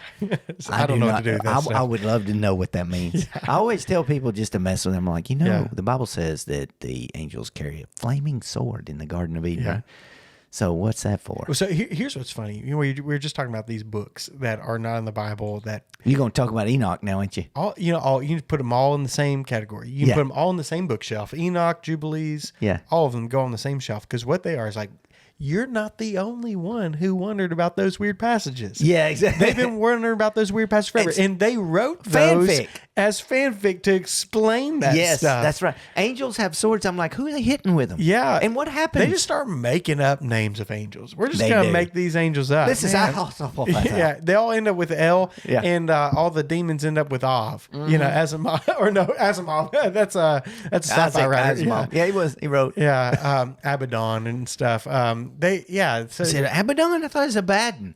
I don't know what to do with that stuff. I would love to know what that means. Yeah. I always tell people just to mess with them. I'm like, the Bible says that the angels carry a flaming sword in the Garden of Eden. Yeah. So what's that for? So here's what's funny. We were just talking about these books that are not in the Bible that You're going to talk about Enoch now, ain't you? you can put them all in the same category. You can put them all in the same bookshelf. Enoch, Jubilees, all of them go on the same shelf because what they are is like, you're not the only one who wondered about those weird passages. Yeah, exactly. They've been wondering about those weird passages forever. And they wrote those fanfic. As fanfic to explain that Yes, stuff. that's right. Angels have swords. I'm like, who are they hitting with them? Yeah. And what happened? They just start making up names of angels. We're just They going to do. make these angels up. This is Man. yeah. They all end up with L, Yeah. and all the demons end up with Av. You know, Asimov or no Asimov. that's a sci-fi writer. Yeah, he wrote. Yeah, Abaddon and stuff. So Is it Abaddon? I thought it was Abaddon.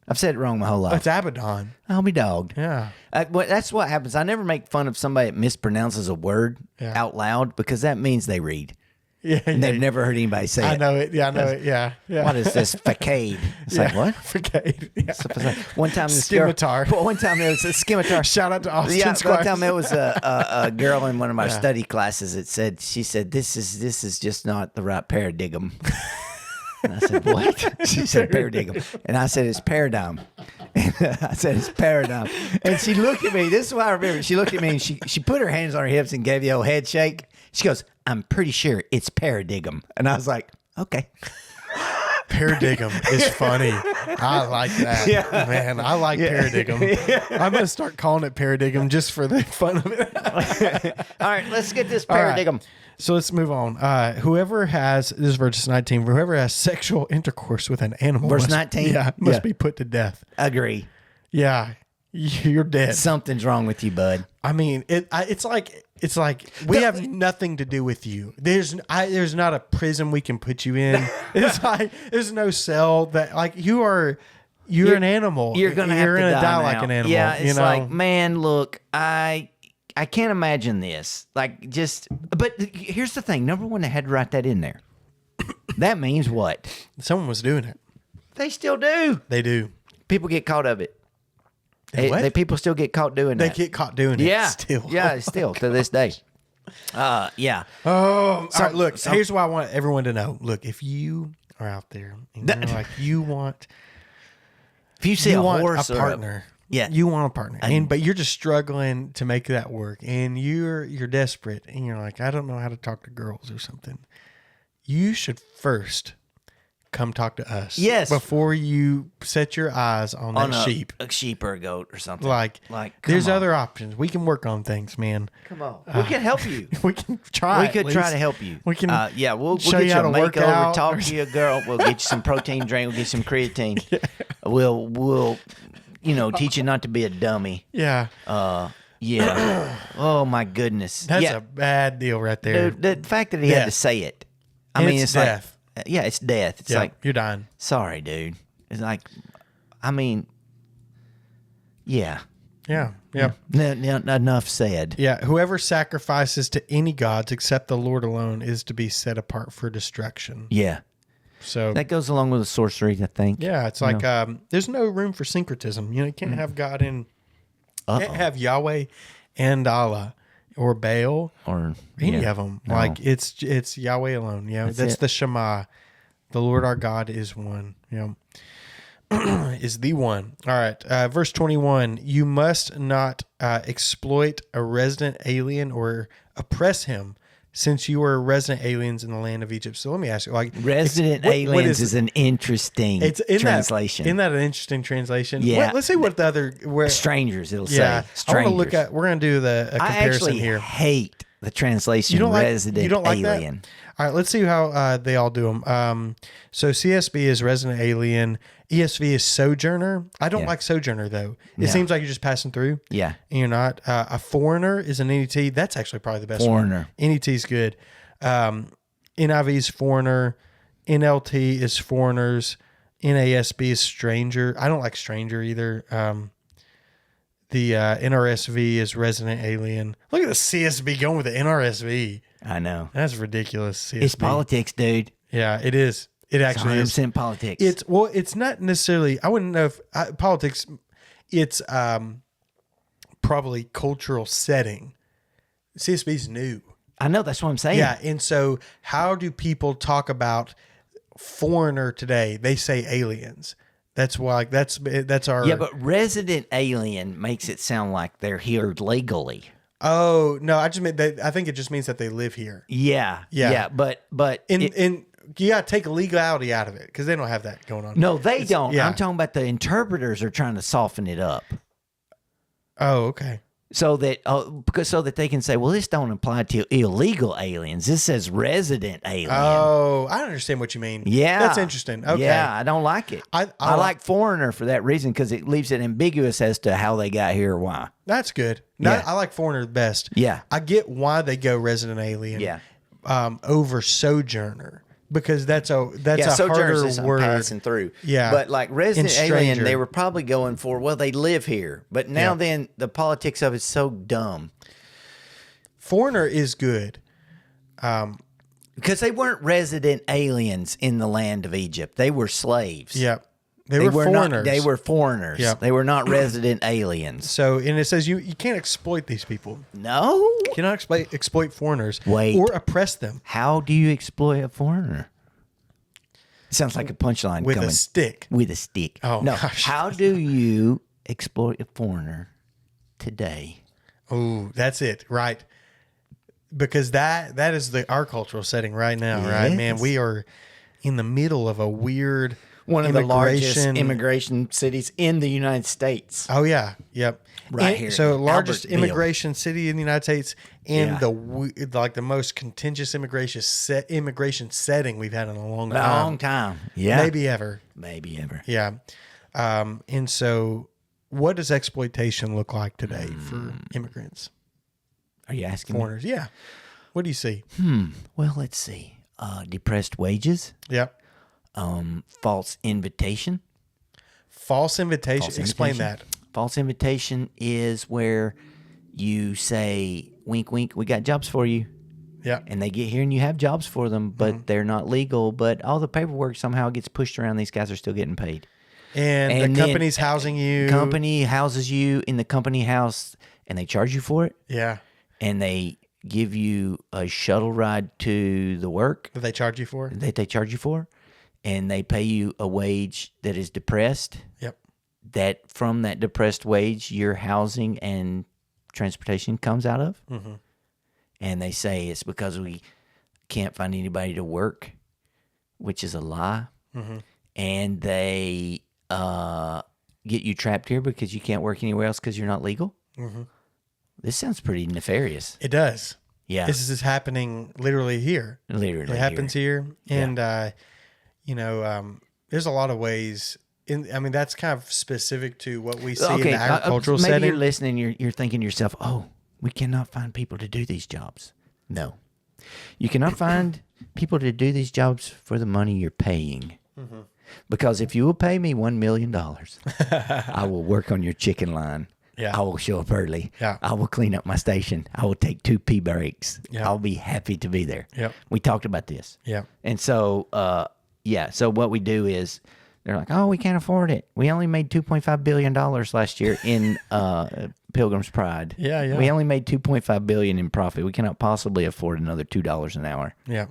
I've said it wrong my whole life. it's Abaddon. I'll be dogged. Yeah. Well, that's what happens. I never make fun of somebody that mispronounces a word out loud because that means they read. Yeah, And they've never heard anybody say I it. know it. Yeah, I know it. Yeah, yeah. What is this? Facade. It's like, what? Facade. Yeah. One time this Scimitar. Girl, one time there was a scimitar. Shout out to Austin Yeah, Squires. one time there was a girl in one of my study classes that she said, this is just not the right paradigm. And I said, what? She said, paradigm. And I said, it's paradigm. And I said, it's paradigm. And she looked at me. This is what I remember. She looked at me and she put her hands on her hips and gave the old head shake. She goes, I'm pretty sure it's paradigm. And I was like, okay. Paradigm is funny. I like that. Yeah. Man, I like paradigm. I'm going to start calling it paradigm just for the fun of it. All right, let's get this All right. paradigm. So let's move on. Whoever has, this is verse 19, whoever has sexual intercourse with an animal. Verse 19? Must be put to death. Agree. Yeah. You're dead. Something's wrong with you, bud. I mean, it's like we have nothing to do with you. There's not a prison we can put you in. It's like there's no cell that like you're an animal. You're gonna die die now. like an animal. Yeah, it's you know? like, man, look, I can't imagine this. Like, but here's the thing. Number one, they had to write that in there. That means what? Someone was doing it. They still do. They do. People get caught of it. What? People still get caught doing They that. get caught doing Yeah. it still. Yeah, still to this day. Yeah. Oh, all right, look, here's what I want everyone to know. Look, if you are out there and you're like you want If you see a horse a partner. Yeah. You want a partner. But you're just struggling to make that work and you're desperate and you're like, I don't know how to talk to girls or something. You should first come talk to us. Yes. Before you set your eyes on that sheep. A sheep or a goat or something. Like there's other options. We can work on things, man. Come on. We can help you. We can try. We could try to help you. We can we'll show get you you how a to work makeover, out. talk to you, girl. We'll get you some protein drink. We'll get you some creatine. We'll teach you not to be a dummy. Yeah. Yeah. Oh my goodness. That's a bad deal right there. Dude, the fact that he had to say it. I mean, it's death. like, it's death. It's like, you're dying. sorry, dude. It's like, I mean, yeah. Yeah. Yeah. Enough said. Yeah. Whoever sacrifices to any gods except the Lord alone is to be set apart for destruction. Yeah. So That goes along with the sorcery, I think. yeah, it's like there's no room for syncretism. You can't have God in. Can't have Yahweh and Allah or Baal Or any of them. No. Like it's Yahweh alone. That's it. the Shema. The Lord our God is one. Is the one. All right. Verse 21. You must not exploit a resident alien or oppress him, since you were resident aliens in the land of Egypt. So let me ask you, like, resident aliens is an interesting translation. Isn't that an interesting translation? Yeah. Let's see what the other strangers, it'll yeah. say. I Strangers. want to look at. We're going to do a comparison I actually here. hate the translation You don't like resident you don't like alien. that? All right, let's see how they all do them. So CSB is resident alien. ESV is sojourner. I don't like sojourner though. It seems like you're just passing through. Yeah. And you're not. A foreigner is an NET. That's actually probably the best Foreigner. one. NET is good. NIV is foreigner. NLT is foreigners. NASB is stranger. I don't like stranger either. The NRSV is resident alien. Look at the CSB going with the NRSV. I know. That's ridiculous. CSB. It's politics, dude. Yeah, it is. It actually is. 100% politics. It's not necessarily. I wouldn't know if politics. It's probably cultural setting. CSB is new. I know. That's what I'm saying. Yeah, and so how do people talk about foreigner today, they say aliens. That's why that's our. Yeah, but resident alien makes it sound like they're here legally. Oh no, I just meant I think it just means that they live here. Yeah. But In you gotta take legality out of it because they don't have that going on. no, they don't. yeah. I'm talking about the interpreters are trying to soften it up. Oh, okay. So that they can say, well, this don't apply to illegal aliens. This says resident alien. Oh, I understand what you mean. Yeah. That's interesting. Okay. Yeah, I don't like it. I like foreigner for that reason because it leaves it ambiguous as to how they got here or why. That's good. No, Yeah. I like foreigner best. Yeah. I get why they go resident alien. Yeah. Over sojourner because that's a sojourners harder is word. passing through. Yeah. But like resident And alien, stranger. they were probably going for, well, they live here. But now Yeah. then the politics of it's so dumb. Foreigner is good. Because they weren't resident aliens in the land of Egypt. They were slaves. Yeah. They were foreigners. They were foreigners. Yeah. They were not resident aliens. So, and it says you can't exploit these people. No? You cannot exploit foreigners Wait. or oppress them How do you exploit a foreigner? Sounds like a punchline with coming. a stick. With a stick. Oh, no. gosh. How do you exploit a foreigner today? Oh, that's it. Right. Because that is our cultural setting right now, right? Man, Yes. we are in the middle of a weird One of the largest immigration- immigration cities in the United States. Oh yeah, yep. Right And here So in largest Albertville. immigration city in the United States, and Yeah. the most contentious immigration setting we've had in a long time, Long time. Yeah. maybe ever. Maybe ever. Yeah. And so, what does exploitation look like today for immigrants, Are you asking me? foreigners? Yeah. What do you see? Well, let's see. Depressed wages. Yep. False invitation. False invitation. False Explain invitation. that. False invitation is where you say, wink, wink, we got jobs for you. Yeah. And they get here and you have jobs for them, but they're not legal. But all the paperwork somehow gets pushed around. These guys are still getting paid. And And the then- company's housing you. Company houses you in the company house and they charge you for it. Yeah. And they give you a shuttle ride to the work That they charge you for. that they charge you for. And they pay you a wage that is depressed. Yep. That from that depressed wage, your housing and transportation comes out of. Mm-hmm. And they say it's because we can't find anybody to work, which is a lie. Mm-hmm. And they get you trapped here because you can't work anywhere else because you're not legal. Mm-hmm. This sounds pretty nefarious. It does. Yeah, This is happening literally here. literally It happens here. And, there's a lot of ways. That's kind of specific to what we see in the agricultural maybe setting. you're listening. You're thinking to yourself, "Oh, we cannot find people to do these jobs." No, you cannot find people to do these jobs for the money you're paying. Mm-hmm. Because if you will pay me $1 million, I will work on your chicken line. Yeah. I will show up early. Yeah. I will clean up my station. I will take 2 pee breaks. Yeah. I'll be happy to be there. Yep. We talked about this. Yeah. And so, so what we do is they're like, oh, we can't afford it. We only made $2.5 billion last year in Pilgrim's Pride. Yeah, yeah. We only made $2.5 billion in profit. We cannot possibly afford another $2 an hour. Yeah.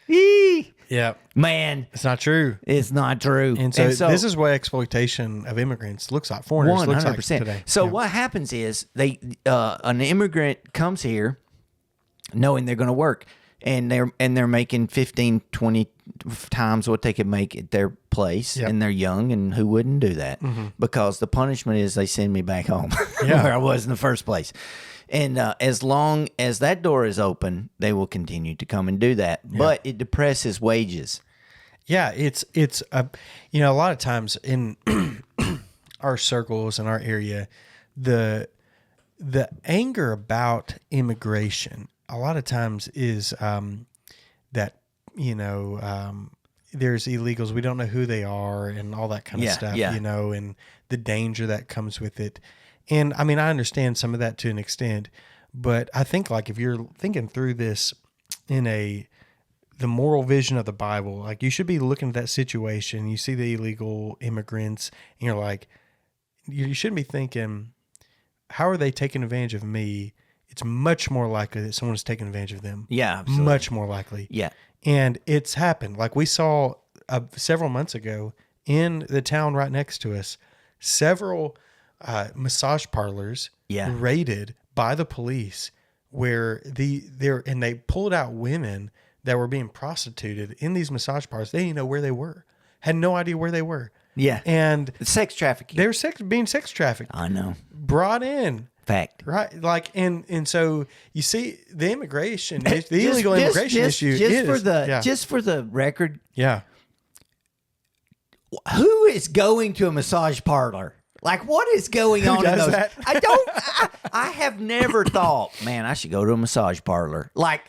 Eee! Yeah. Man, It's not true. it's not true. And so, this is what exploitation of immigrants looks like. Foreigners looks like 100%. today. So Yeah. what happens is an immigrant comes here knowing they're going to work and they're making 15, 20 times what they could make at their place, Yep. and they're young, and who wouldn't do that? Because the punishment is they send me back home Yeah. where I was in the first place. And as long as that door is open, they will continue to come and do that. But it depresses wages. Yeah, it's a lot of times in our circles in our area, the anger about immigration a lot of times is that there's illegals, we don't know who they are and all that kind of stuff, and the danger that comes with it. And I mean, I understand some of that to an extent, but I think like if you're thinking through this in the moral vision of the Bible, like you should be looking at that situation. You see the illegal immigrants and you're like, you shouldn't be thinking, how are they taking advantage of me? It's much more likely that someone's taking advantage of them. Yeah, absolutely. Much more likely. Yeah. And it's happened. Like we saw several months ago in the town right next to us, several massage parlors raided by the police where they pulled out women that were being prostituted in these massage parlors. They didn't know where they were. Had no idea where they were. Yeah. And sex trafficking. They're being sex trafficked. I know. Brought in. Fact. Right. Like, and so you see the immigration, the illegal immigration issue just for the record. Yeah. Who is going to a massage parlor? Like, what is going on in those? That? I have never thought, man, I should go to a massage parlor. Like,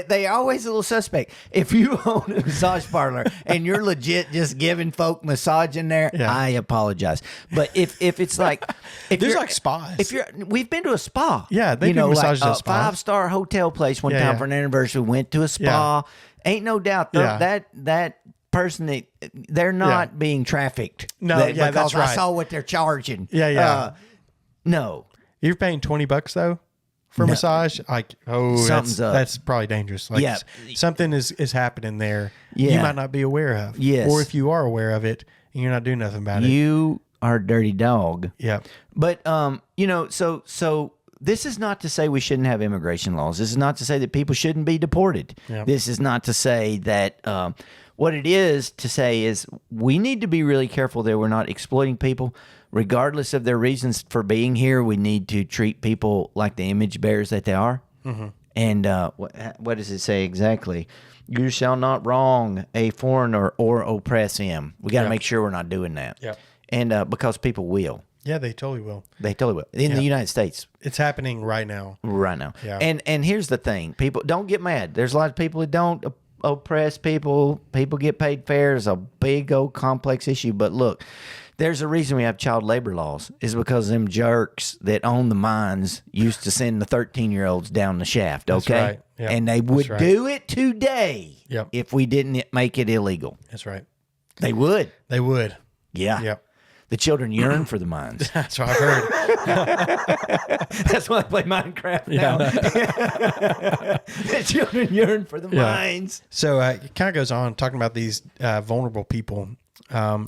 they always a little suspect. If you own a massage parlor and you're legit just giving folk massage in there, I apologize. But if it's like, there's like spas. We've been to a spa. Yeah, they do massages like at spas. 5-star hotel place one time for an anniversary. Went to a spa. Ain't no doubt that person they're not being trafficked. No, because that's right. I saw what they're charging. No, you're paying $20 though for massage. Like, that's probably dangerous. Like, something is happening there. You might not be aware of. Yes, or if you are aware of it and you're not doing nothing about it, you are a dirty dog. Yeah. But so. This is not to say we shouldn't have immigration laws. This is not to say that people shouldn't be deported. Yep. This is not to say that what it is to say is we need to be really careful that we're not exploiting people, regardless of their reasons for being here. We need to treat people like the image bearers that they are. Mm-hmm. And what does it say exactly? You shall not wrong a foreigner or oppress him. We got to make sure we're not doing that. Yeah. And because people will. Yeah, they totally will. They totally will. In the United States. It's happening right now. Right now. Yeah. And here's the thing. People don't get mad. There's a lot of people that don't oppress people. People get paid fair. It's a big old complex issue. But look, there's a reason we have child labor laws. Is because them jerks that own the mines used to send the 13-year-olds down the shaft. Okay. That's right. Yep. And they would do it today if we didn't make it illegal. That's right. They would. They would. Yeah. Yep. The children yearn for the mines. That's what I've heard. That's why I play Minecraft now. The children yearn for the mines. So it kind of goes on talking about these vulnerable people.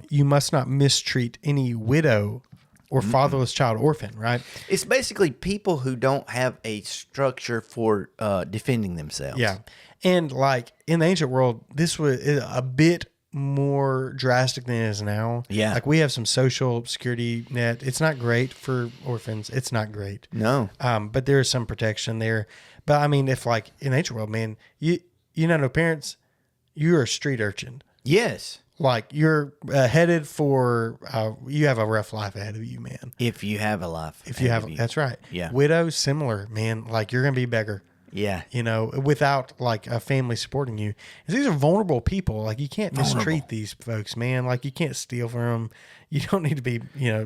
You must not mistreat any widow or fatherless child, orphan, right? It's basically people who don't have a structure for defending themselves. Yeah. And like in the ancient world, this was a bit more drastic than it is now. Yeah. Like we have some social security net. It's not great for orphans. It's not great. No. But there is some protection there. But I mean, if like in the ancient world, man, you know, no parents, you're a street urchin. Yes. Like you're headed for, you have a rough life ahead of you, man. If you have a life. That's right. Yeah. Widows, similar, man. Like you're going to be a beggar. Yeah. You know, without like a family supporting you. These are vulnerable people. Like you can't mistreat these folks, man. Like you can't steal from them. You don't need to be,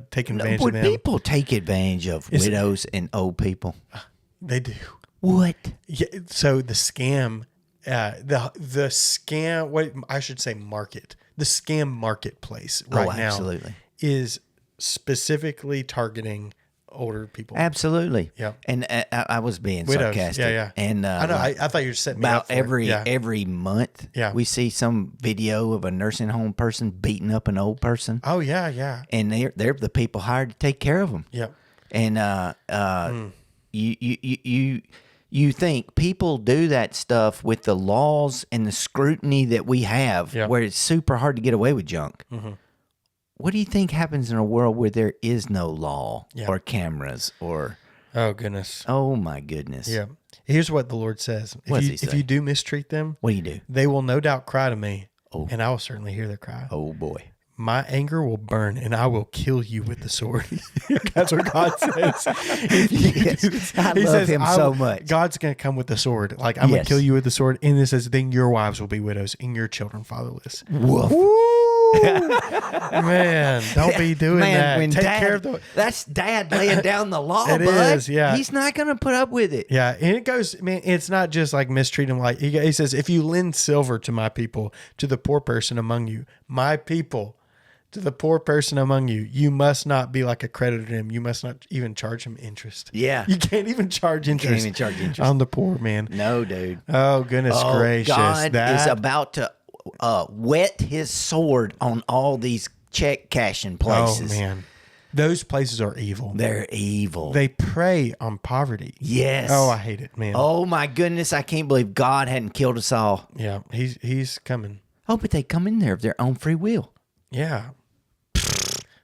taking advantage of them. Would people take advantage of widows and old people? They do. What? Yeah. So the scam, the scam, what I should say market, the scam marketplace right now is specifically targeting older people. Absolutely. Yeah. And I was being widows. sarcastic. Yeah. And I know. I thought you were setting me about up for every month. Yeah. We see some video of a nursing home person beating up an old person. Oh yeah, yeah. And they're the people hired to take care of them. Yeah. And you think people do that stuff with the laws and the scrutiny that we have, where it's super hard to get away with junk. Mm-hmm. What do you think happens in a world where there is no law or cameras or? Oh goodness. Oh my goodness. Yeah. Here's what the Lord says. If you do mistreat them, what do you do? They will no doubt cry to me, and I will certainly hear their cry. Oh boy. My anger will burn, and I will kill you with the sword. That's what God says. I love him so much. God's going to come with the sword. Like, I'm going to kill you with the sword. And it says, then your wives will be widows and your children fatherless. Woof. Man, don't be doing that. Take care of that's Dad laying down the law, It is, yeah. He's not going to put up with it. Yeah, and it goes, man, it's not just like mistreat them. Like, he says, if you lend silver to my people, to the poor person among you, my people, To the poor person among you, you must not be like a creditor to him. You must not even charge him interest. Yeah. You can't even charge interest. On the poor man. No, dude. Oh, goodness gracious. God is about to whet his sword on all these check cashing places. Oh, man. Those places are evil. They're evil. They prey on poverty. Yes. Oh, I hate it, man. Oh, my goodness. I can't believe God hadn't killed us all. Yeah, he's coming. Oh, but they come in there of their own free will. Yeah.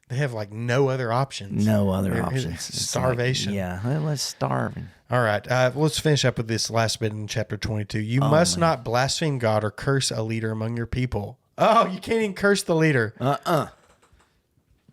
They have like no other options. No other options. Starvation. Yeah, well, let's starve. All right. Let's finish up with this last bit in chapter 22. You must not blaspheme God or curse a leader among your people. Oh, you can't even curse the leader.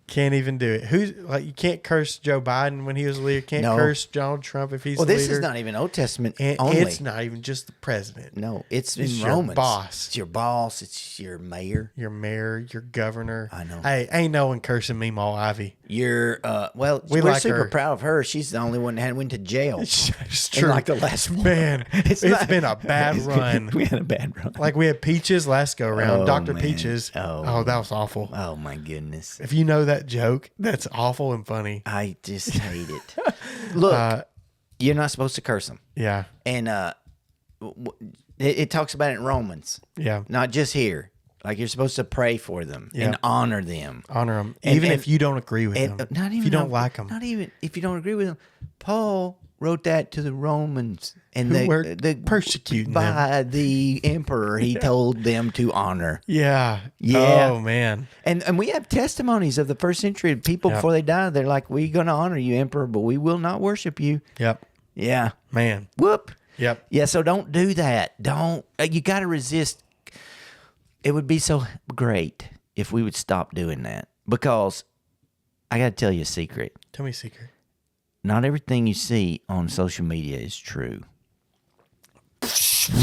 Can't even do it. Who's like you can't curse Joe Biden when he was a leader. Can't curse Donald Trump if he's the leader. Well, this is not even Old Testament and only. It's not even just the president. No, it's in Romans. Your boss. It's your boss. It's your mayor. Your mayor. Your governor. I know. Hey, ain't no one cursing me, Ma Ivy. We're We like super her. proud of her. She's the only one that went to jail. It's true. In like the last one. Man, it's been a bad run. We had a bad run. Like we had Peaches last go around. Oh, Dr. man. Peaches. Oh, that was awful. Oh my goodness. If you know that joke, that's awful and funny. I just hate it. Look, you're not supposed to curse them. Yeah. And it talks about it in Romans. Yeah. Not just here. Like you're supposed to pray for them and honor them. Honor them. And- Even and- if you don't agree with them. Not even if you don't like them. Not even if you don't agree with them. Paul wrote that to the Romans and Who were persecuting them. by the emperor. He told them to honor. Yeah. Yeah. Oh, man. And we have testimonies of the first century people before they died. They're like, we're going to honor you, emperor, but we will not worship you. Yep. Yeah. Man. Whoop. Yep. Yeah, so don't do that. Don't. You got to resist. It would be so great if we would stop doing that, because I got to tell you a secret. Tell me a secret. Not everything you see on social media is true.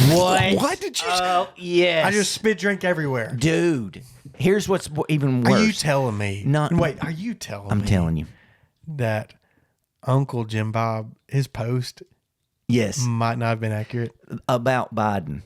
What? What did you say? Oh, yes. I just spit drink everywhere. Dude, here's what's even worse. Are you telling me? Wait, are you telling me? I'm telling you. That Uncle Jim Bob, his post Yes. might not have been accurate. About Biden.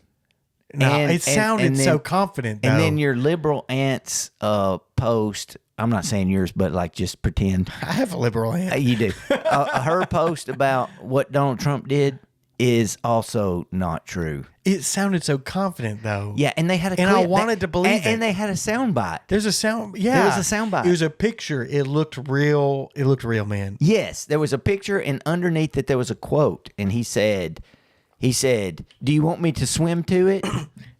No, it sounded so confident, though. And then your liberal aunt's post, I'm not saying yours, but like just pretend. I have a liberal aunt. You do. Her post about what Donald Trump did is also not true. It sounded so confident, though. Yeah, and they had a And clip. I wanted to believe it. And they had a sound bite. There's a sound. Yeah. There was a sound bite. It was a picture. It looked real. It looked real, man. Yes, there was a picture, and underneath it there was a quote, and he said, "Do you want me to swim to it?"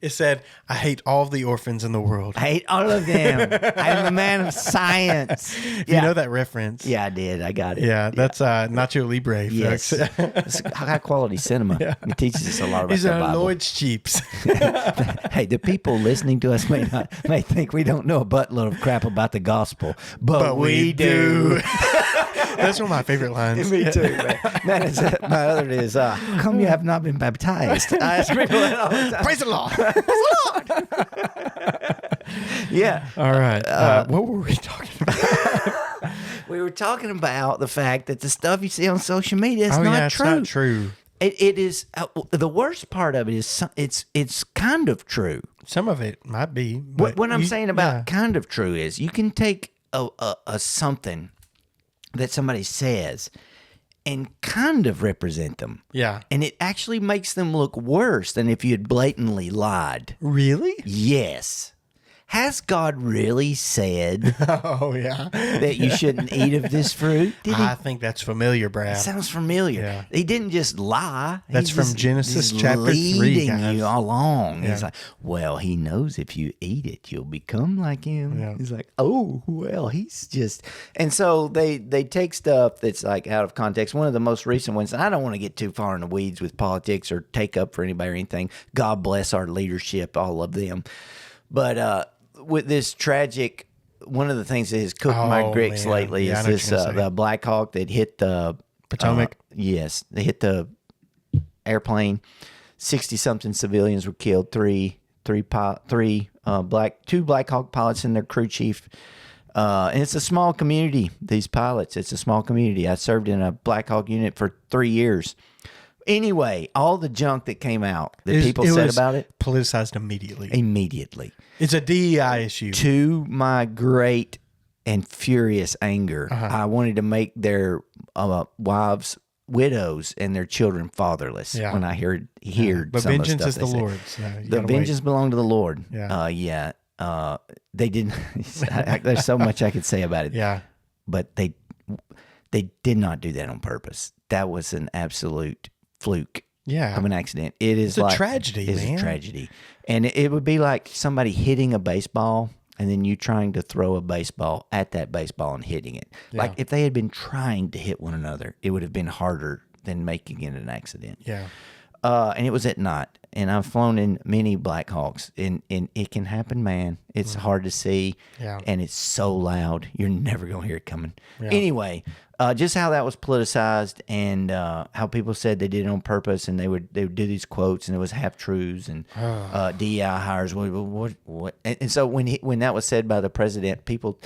It said, I hate all the orphans in the world. I hate all of them. I'm a man of science. You know that reference? Yeah, I did. I got it. Yeah, that's Nacho Libre, Yes. folks. It's high quality cinema. Yeah. It teaches us a lot about These the are Bible. Lloyd's Cheaps. Hey, the people listening to us may think we don't know a buttload of crap about the gospel, but we do. That's one of my favorite lines. Me too, man. My other is, how come you have not been baptized? I ask people that all the time. Praise the Lord. Yeah. All right. What were we talking about? We were talking about the fact that the stuff you see on social media is It's true. not true. It is the worst part of it is it's kind of true. Some of it might be. What I'm saying about kind of true is you can take a something that somebody says and kind of represent them. Yeah. And it actually makes them look worse than if you had blatantly lied. Really? Yes. Has God really said Oh, yeah. that you shouldn't eat of this fruit? Did he? I think that's familiar, Brad. Sounds familiar. Yeah. He didn't just lie. That's He's from just- Genesis he's chapter 3, leading guys. you along. Yeah. He's like, well, he knows if you eat it, you'll become like him. Yeah. He's like, oh, well, he's just. And so they take stuff that's like out of context. One of the most recent ones, and I don't want to get too far in the weeds with politics or take up for anybody or anything. God bless our leadership, all of them. But with this tragic, one of the things that has cooked my grits man. lately Yeah, I is know what this you're gonna say. the Black Hawk that hit the Potomac? Yes, they hit the airplane. 60-something civilians were killed. Two Black Hawk pilots and their crew chief. And it's a small community. These pilots, it's a small community. I served in a Black Hawk unit for 3 years. Anyway, all the junk that came out that people said about it. Politicized immediately. It's a DEI issue. To my great and furious anger, I wanted to make their wives widows and their children fatherless when I heard but some vengeance of the stuff is the Lord's. The vengeance belonged to the Lord. Yeah. They didn't. There's so much I could say about it. Yeah. But they did not do that on purpose. That was an absolute fluke. Yeah. Of an accident. It's a tragedy, man. It's a tragedy. And it would be like somebody hitting a baseball and then you trying to throw a baseball at that baseball and hitting it. Yeah. Like if they had been trying to hit one another, it would have been harder than making it an accident. Yeah. And it was at night. And I've flown in many Black Hawks. And it can happen, man. It's hard to see. Yeah. And it's so loud. You're never going to hear it coming. Yeah. Anyway, just how that was politicized and how people said they did it on purpose and they would do these quotes and it was half-truths and DEI hires. What? And so when that was said by the president, people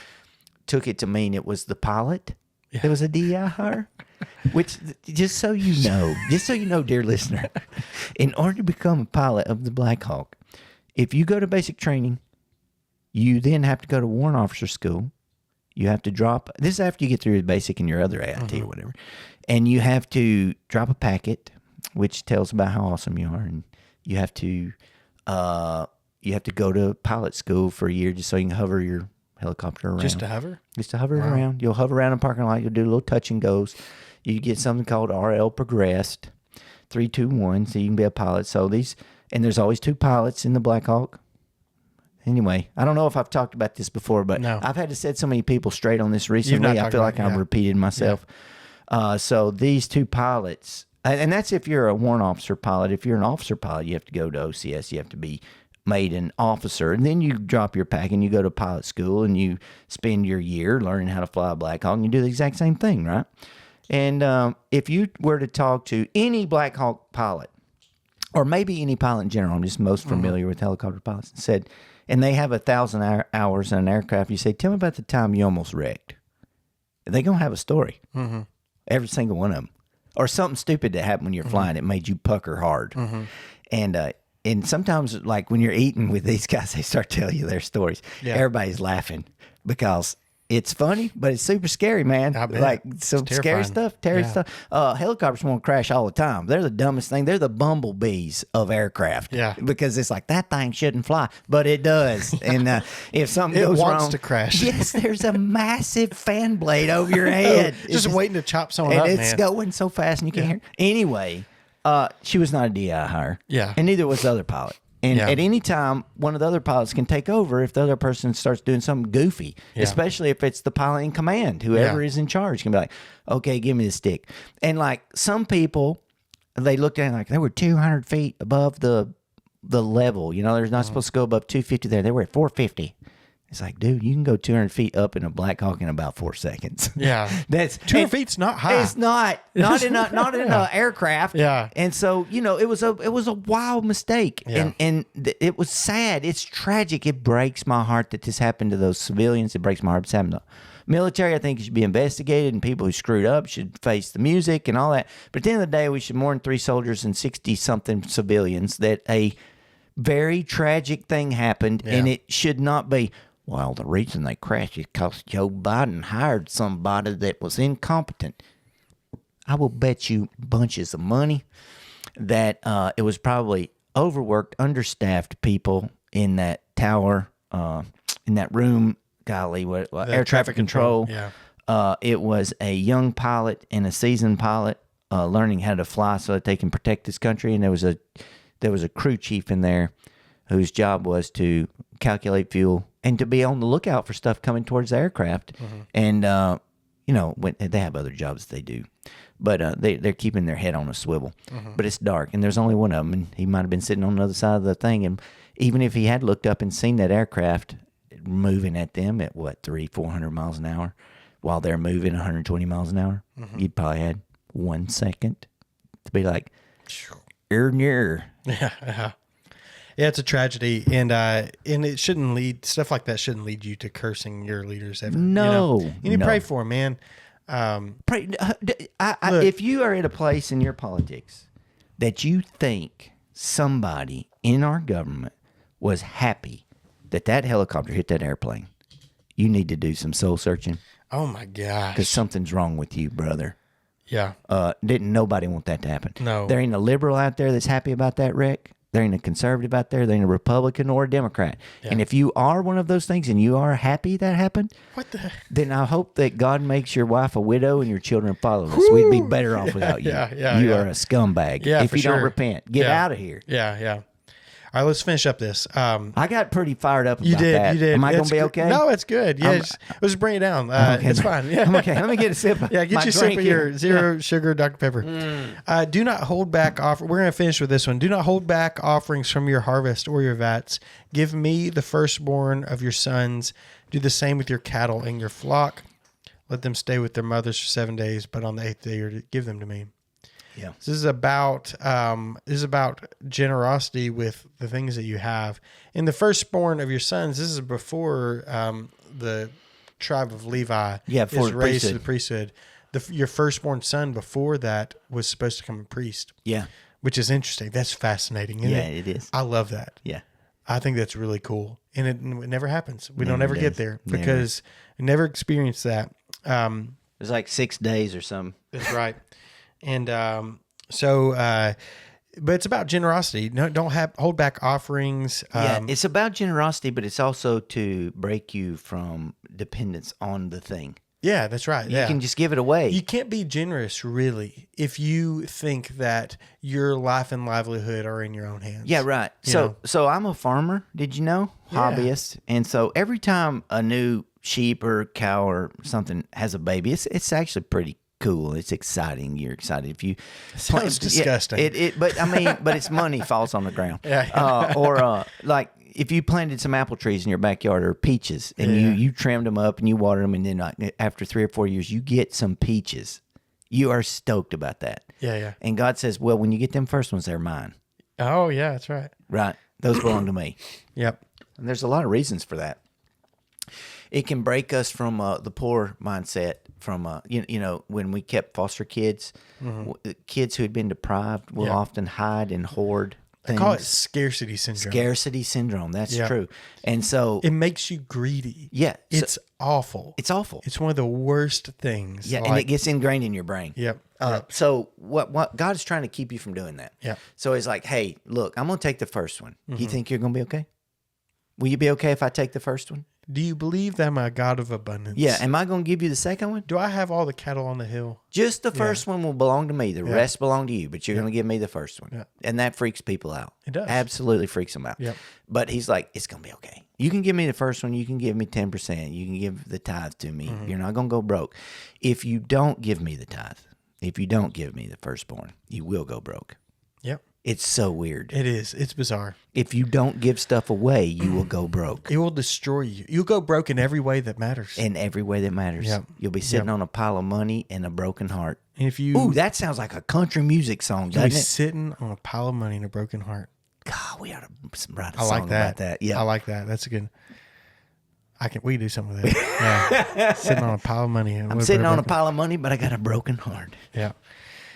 took it to mean it was the pilot. Yeah. It was a DEI hire. Which, just so you know, dear listener, in order to become a pilot of the Black Hawk, if you go to basic training, you then have to go to warrant officer school. You have to drop, this is after you get through your basic and your other AIT or whatever, and you have to drop a packet, which tells about how awesome you are, and you have to go to pilot school for a year just so you can hover your helicopter around. Just to hover? Just to hover it around. You'll hover around in a parking lot. You'll do a little touch and goes. You get something called RL Progressed 321, so you can be a pilot. So and there's always 2 pilots in the Black Hawk. Anyway, I don't know if I've talked about this before, but I've had to set so many people straight on this recently. I feel like I've repeated myself. Yeah. So these 2 pilots, and that's if you're a warrant officer pilot. If you're an officer pilot, you have to go to OCS. You have to be made an officer, and then you drop your pack and you go to pilot school and you spend your year learning how to fly a Black Hawk and you do the exact same thing, right? And if you were to talk to any Black Hawk pilot, or maybe any pilot in general, I'm just most familiar with helicopter pilots, and they have 1,000 hours in an aircraft, you say, tell me about the time you almost wrecked. They're going to have a story. Every single one of them. Or something stupid that happened when you're flying. It made you pucker hard. And sometimes, like when you're eating with these guys, they start telling you their stories. Yeah. Everybody's laughing because it's funny, but it's super scary, man. Like some scary stuff, stuff. Helicopters won't crash all the time. They're the dumbest thing. They're the bumblebees of aircraft. Yeah. Because it's like that thing shouldn't fly, but it does. And if something goes wrong, it wants to crash. Yes, there's a massive fan blade over your head. Just waiting to chop someone up, and it's going so fast and you can't hear. Anyway. She was not a DI hire. Yeah. And neither was the other pilot. And at any time, one of the other pilots can take over if the other person starts doing something goofy, especially if it's the pilot in command. Whoever is in charge can be like, okay, give me the stick. And like some people, they looked at it like they were 200 feet above the level. You know, they're not supposed to go above 250 there. They were at 450. It's like, dude, you can go 200 feet up in a Black Hawk in about 4 seconds. Yeah. That's 200 feet's not high. It's not in an aircraft. Yeah. And so, you know, it was a wild mistake. Yeah. And it was sad. It's tragic. It breaks my heart that this happened to those civilians. It breaks my heart this happened to the military. I think it should be investigated and people who screwed up should face the music and all that. But at the end of the day, we should mourn 3 soldiers and 60-something civilians that a very tragic thing happened. Yeah. And it should not be, well, the reason they crashed is because Joe Biden hired somebody that was incompetent. I will bet you bunches of money that it was probably overworked, understaffed people in that tower, in that room. Golly, what air traffic control. Yeah. It was a young pilot and a seasoned pilot learning how to fly so that they can protect this country. And there was a crew chief in there whose job was to calculate fuel and to be on the lookout for stuff coming towards the aircraft. And, you know, when they have other jobs they do. But they're keeping their head on a swivel. But it's dark, and there's only one of them, and he might have been sitting on the other side of the thing. And even if he had looked up and seen that aircraft moving at them at, 300-400 miles an hour, while they're moving 120 miles an hour, you'd probably had 1 second to be like, near. Yeah. Yeah, it's a tragedy, and it shouldn't lead, stuff like that shouldn't lead you to cursing your leaders ever. No. You need to pray for them, man. Pray. If you are at a place in your politics that you think somebody in our government was happy that helicopter hit that airplane, you need to do some soul searching. Oh my gosh. Because something's wrong with you, brother. Yeah. Didn't nobody want that to happen. No. There ain't a liberal out there that's happy about that wreck. There ain't a conservative out there. There ain't a Republican or a Democrat. Yeah. And if you are one of those things and you are happy that happened, What the? then I hope that God makes your wife a widow and your children fatherless. We'd be better off without you. You are a scumbag. Yeah, if for you don't sure. repent, get out of here. Yeah. All right, let's finish up this. I got pretty fired up about You did. that. Am I going to be okay? No, it's good. Yeah, let's bring it down. Okay, it's fine. Yeah. I'm okay. Let me get a sip of Yeah, get my you a sip drink of here. your zero sugar Dr. Pepper. Do not hold back We're going to finish with this one. Do not hold back offerings from your harvest or your vats. Give me the firstborn of your sons. Do the same with your cattle and your flock. Let them stay with their mothers for 7 days, but on the 8th day you're to give them to me. Yeah. So this is about generosity with the things that you have. In the firstborn of your sons, this is before the tribe of Levi is raised to the priesthood. Your firstborn son before that was supposed to become a priest. Yeah. Which is interesting. That's fascinating, isn't it? Yeah, it is. I love that. Yeah. I think that's really cool. And it never happens. We don't ever get there Never. because we never experienced that. It's like 6 days or something. That's right. And but it's about generosity. No, don't hold back offerings. Yeah, it's about generosity, but it's also to break you from dependence on the thing. Yeah, that's right. You can just give it away. You can't be generous, really, if you think that your life and livelihood are in your own hands. Yeah, right. So I'm a farmer. Did you know? Yeah. Hobbyist. And so every time a new sheep or cow or something has a baby, it's actually pretty cool. It's exciting. You're excited if you. Sounds disgusting. But I mean, but it's money falls on the ground. Yeah. Or like if you planted some apple trees in your backyard or peaches, and you trimmed them up and you watered them, and then after 3 or 4 years you get some peaches. You are stoked about that. Yeah. And God says, well, when you get them first ones, they're mine. Oh, yeah, that's right. Right. Those belong to me. Yep. And there's a lot of reasons for that. It can break us from the poor mindset. From when we kept foster kids, kids who had been deprived will often hide and hoard things. I call it scarcity syndrome. Scarcity syndrome. That's true. And so it makes you greedy. Yeah, it's awful. It's awful. It's one of the worst things. Yeah, and it gets ingrained in your brain. Yep. So what God is trying to keep you from doing that. Yeah. So it's like, hey, look, I'm going to take the first one. You think you're going to be okay? Will you be okay if I take the first one? Do you believe that I'm a God of abundance? Yeah. Am I going to give you the second one? Do I have all the cattle on the hill? Just the first one will belong to me. The rest belong to you, but you're going to give me the first one. Yeah. And that freaks people out. It does. Absolutely freaks them out. Yep. But he's like, it's going to be okay. You can give me the first one. You can give me 10%. You can give the tithe to me. You're not going to go broke. If you don't give me the tithe, if you don't give me the firstborn, you will go broke. Yep. It's so weird. It is. It's bizarre. If you don't give stuff away, you will go broke. It will destroy you. You'll go broke in every way that matters. In every way that matters. Yep. You'll be sitting on a pile of money and a broken heart. And if you Ooh, that sounds like a country music song, you'll doesn't be it? sitting on a pile of money and a broken heart. God, we ought to write a I song like that. about that. Yeah. I like that. That's a good. We can do something with that. Yeah. Sitting on a pile of money. I'm sitting on a pile of money, but I got a broken heart. Yeah.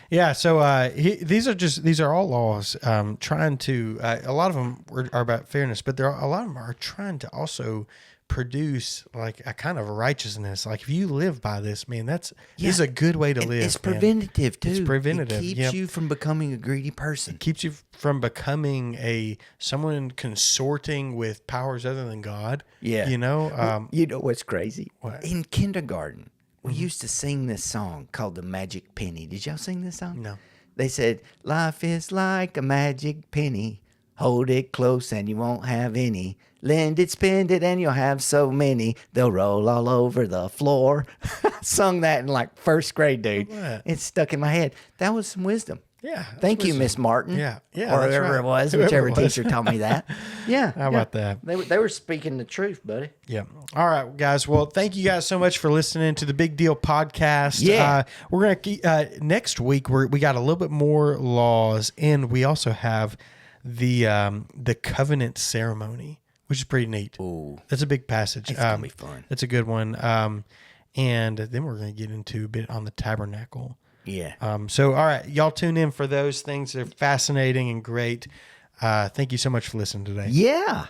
Yeah, so these are all laws trying to. A lot of them are about fairness, but a lot of them are trying to also produce like a kind of righteousness. Like if you live by this, man, this is a good way to live. It's preventative too. It's preventative. It keeps you from becoming a greedy person. It keeps you from becoming someone consorting with powers other than God. Yeah, you know. You know what's crazy? What? In kindergarten, we used to sing this song called The Magic Penny. Did y'all sing this song? No. They said, life is like a magic penny. Hold it close and you won't have any. Lend it, spend it, and you'll have so many. They'll roll all over the floor. Sung that in like first grade, dude. What? It's stuck in my head. That was some wisdom. Yeah. Thank you, Miss Martin. Yeah. Or that's whoever right. it was, Whoever whichever it was. teacher taught me that. Yeah. How about that? They were speaking the truth, buddy. Yeah. All right, guys. Well, thank you guys so much for listening to the Big Deal podcast. Yeah. We're going to keep, next week, we got a little bit more laws, and we also have the covenant ceremony, which is pretty neat. Ooh. That's a big passage. It's going to be fun. That's a good one. And then we're going to get into a bit on the tabernacle. Yeah. So, all right, y'all tune in for those things. They're fascinating and great. Thank you so much for listening today. Yeah.